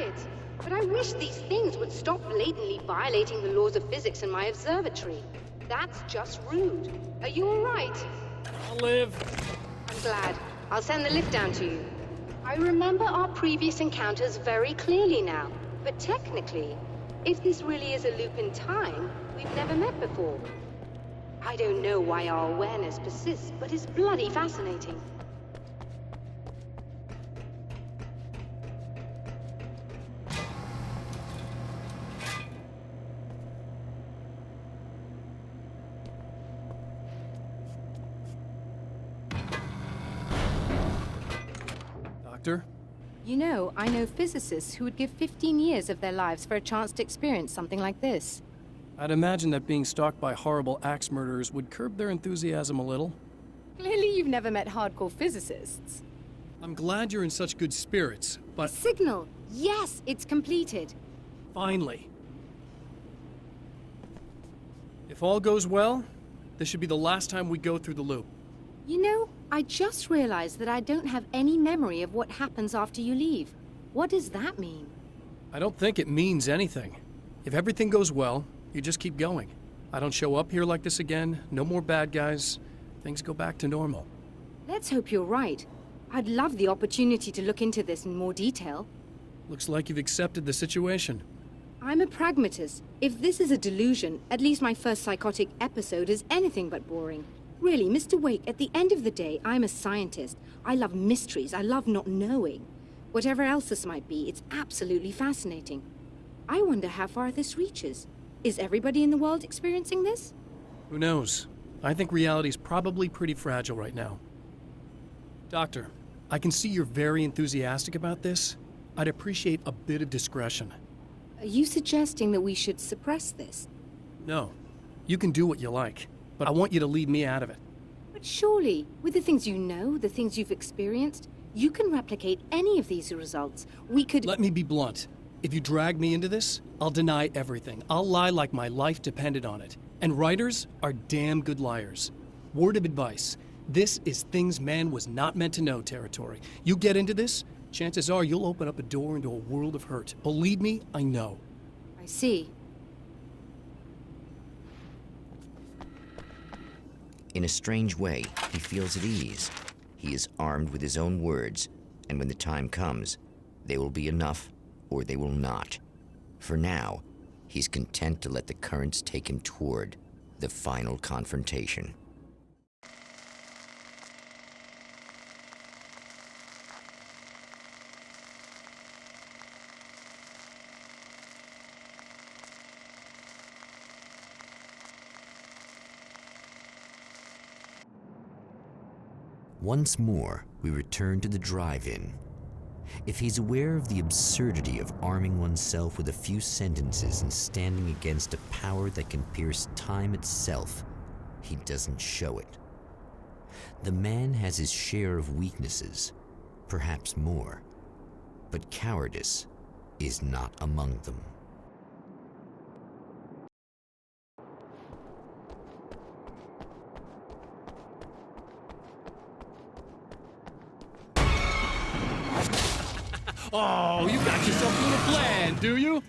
it. But I wish these things would stop blatantly violating the laws of physics in my observatory. That's just rude. Are you all right? I'll live. I'm glad. I'll send the lift down to you. I remember our previous encounters very clearly now. But technically, if this really is a loop in time, we've never met before. I don't know why our awareness persists, but it's bloody fascinating. Doctor? You know, I know physicists who would give 15 years of their lives for a chance to experience something like this. I'd imagine that being stalked by horrible axe murderers would curb their enthusiasm a little. Clearly you've never met hardcore physicists. I'm glad you're in such good spirits, but... Signal! Yes, it's completed. Finally. If all goes well, this should be the last time we go through the loop. You know, I just realized that I don't have any memory of what happens after you leave. What does that mean? I don't think it means anything. If everything goes well, you just keep going. I don't show up here like this again, no more bad guys. Things go back to normal. Let's hope you're right. I'd love the opportunity to look into this in more detail. Looks like you've accepted the situation. I'm a pragmatist. If this is a delusion, at least my first psychotic episode is anything but boring. Really, Mr. Wake, at the end of the day, I'm a scientist. I love mysteries. I love not knowing. Whatever else this might be, it's absolutely fascinating. I wonder how far this reaches. Is everybody in the world experiencing this? Who knows? I think reality's probably pretty fragile right now. Doctor, I can see you're very enthusiastic about this. I'd appreciate a bit of discretion. Are you suggesting that we should suppress this? No. You can do what you like, but I want you to leave me out of it. But surely, with the things you know, the things you've experienced, you can replicate any of these results. We could... Let me be blunt. If you drag me into this, I'll deny everything. I'll lie like my life depended on it. And writers are damn good liars. Word of advice. This is things man was not meant to know territory. You get into this, chances are you'll open up a door into a world of hurt. Believe me, I know. I see. In a strange way, he feels at ease. He is armed with his own words, and when the time comes, they will be enough or they will not. For now, he's content to let the currents take him toward the final confrontation. Once more, we return to the drive-in. If he's aware of the absurdity of arming oneself with a few sentences and standing against a power that can pierce time itself, he doesn't show it. The man has his share of weaknesses, perhaps more, but cowardice is not among them. Oh, you got yourself a little plan, do you?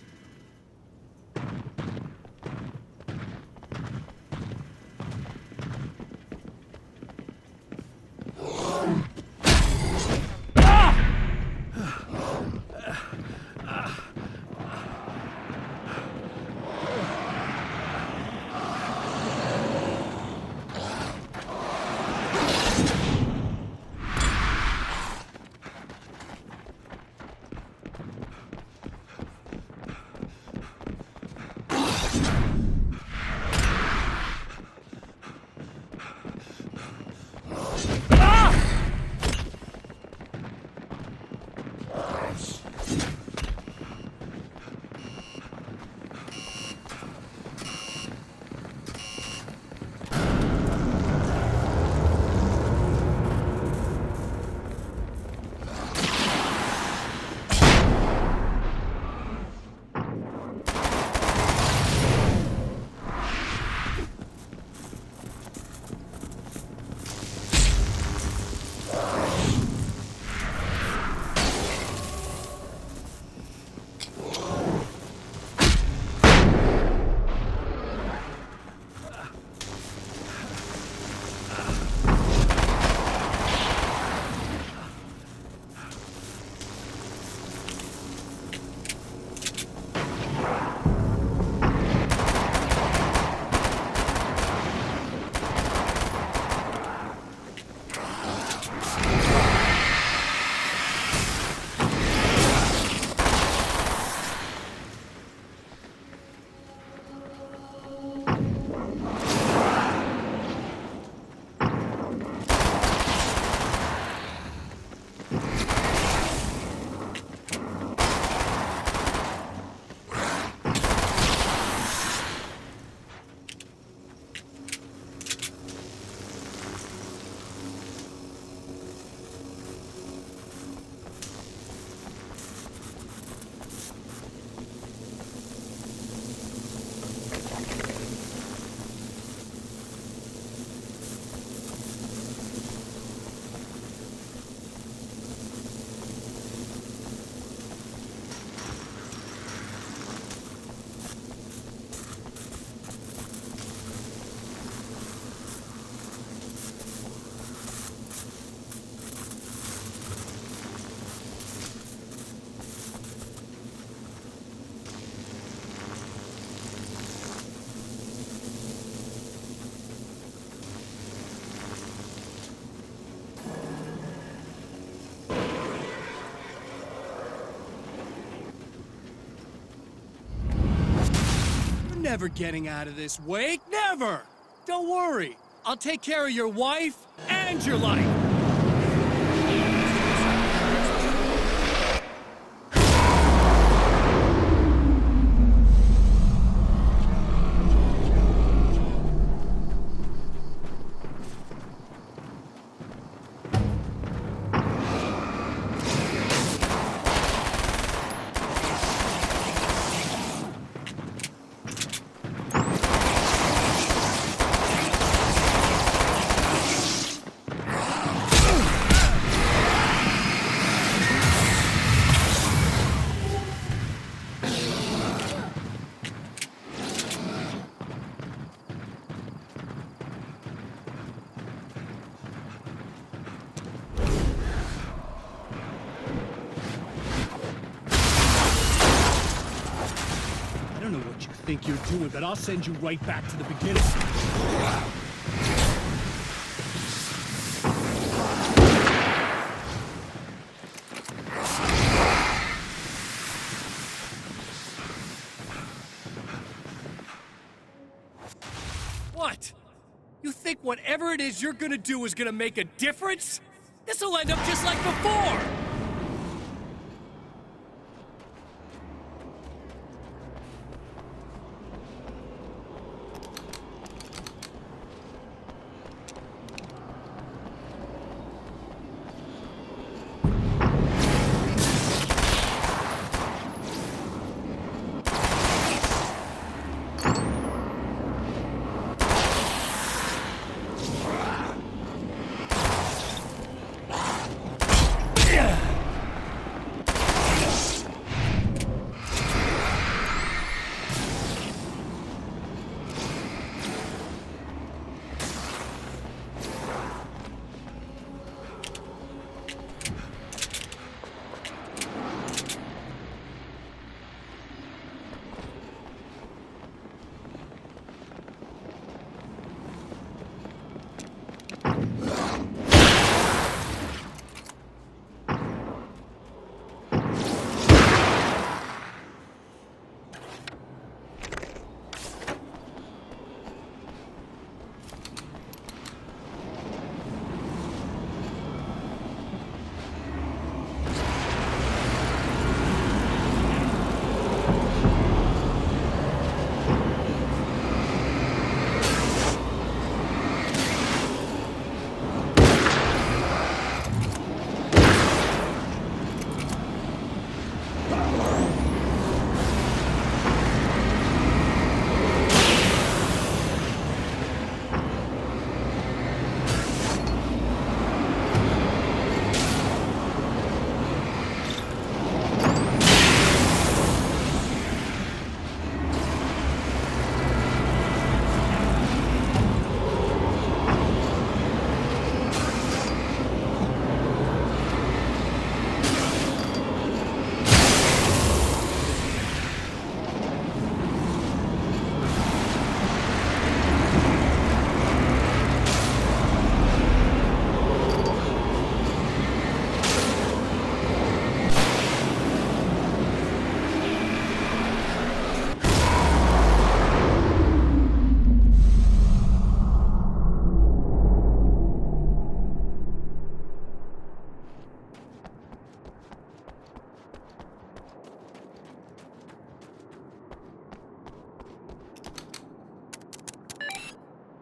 never getting out of this, Wake. Never! Don't worry. I'll take care of your wife and your life. I don't know what you think you're doing, but I'll send you right back to the beginning. What? You think whatever it is you're gonna do is gonna make a difference? This'll end up just like before!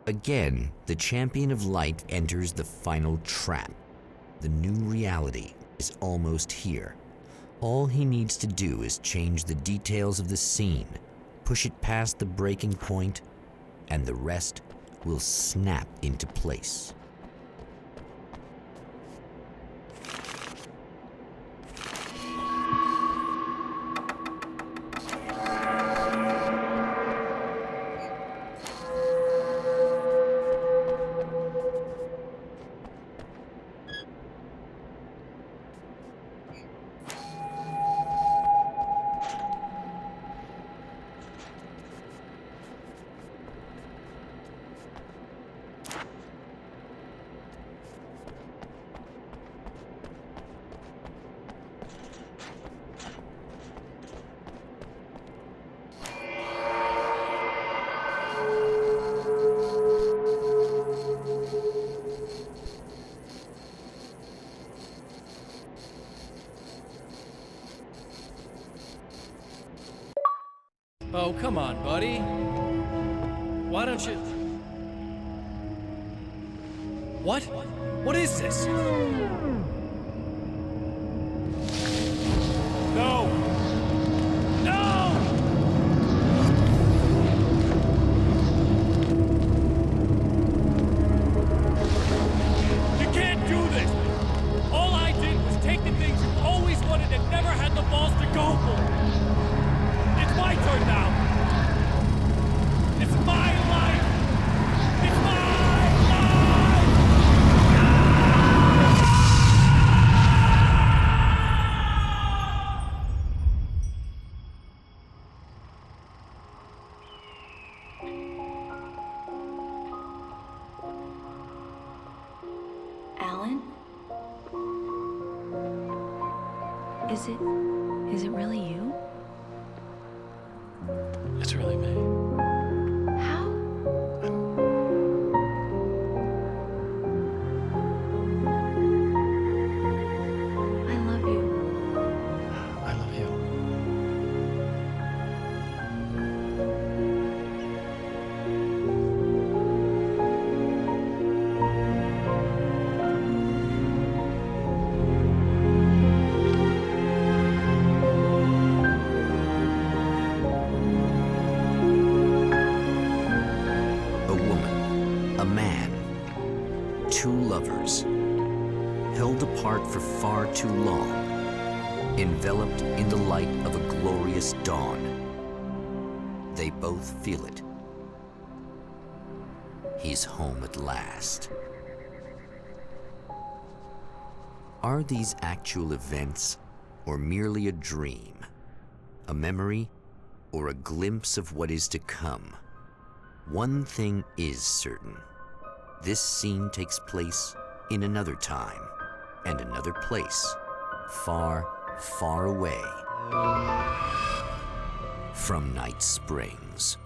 Again, the champion of light enters the final trap. The new reality is almost here. All he needs to do is change the details of the scene, push it past the breaking point, and the rest will snap into place. Oh, come on, buddy. Why don't you... What? What is this? No! No! You can't do this! All I did was take the things you always wanted and never had the balls to go for. It's my turn now. It's my life. It's my life. Alan? Is it really you? It's really me. How? I love you. I love you. Two lovers, held apart for far too long, enveloped in the light of a glorious dawn. They both feel it. He's home at last. Are these actual events, or merely a dream? A memory, or a glimpse of what is to come? One thing is certain. This scene takes place in another time and another place, far, far away from Night Springs.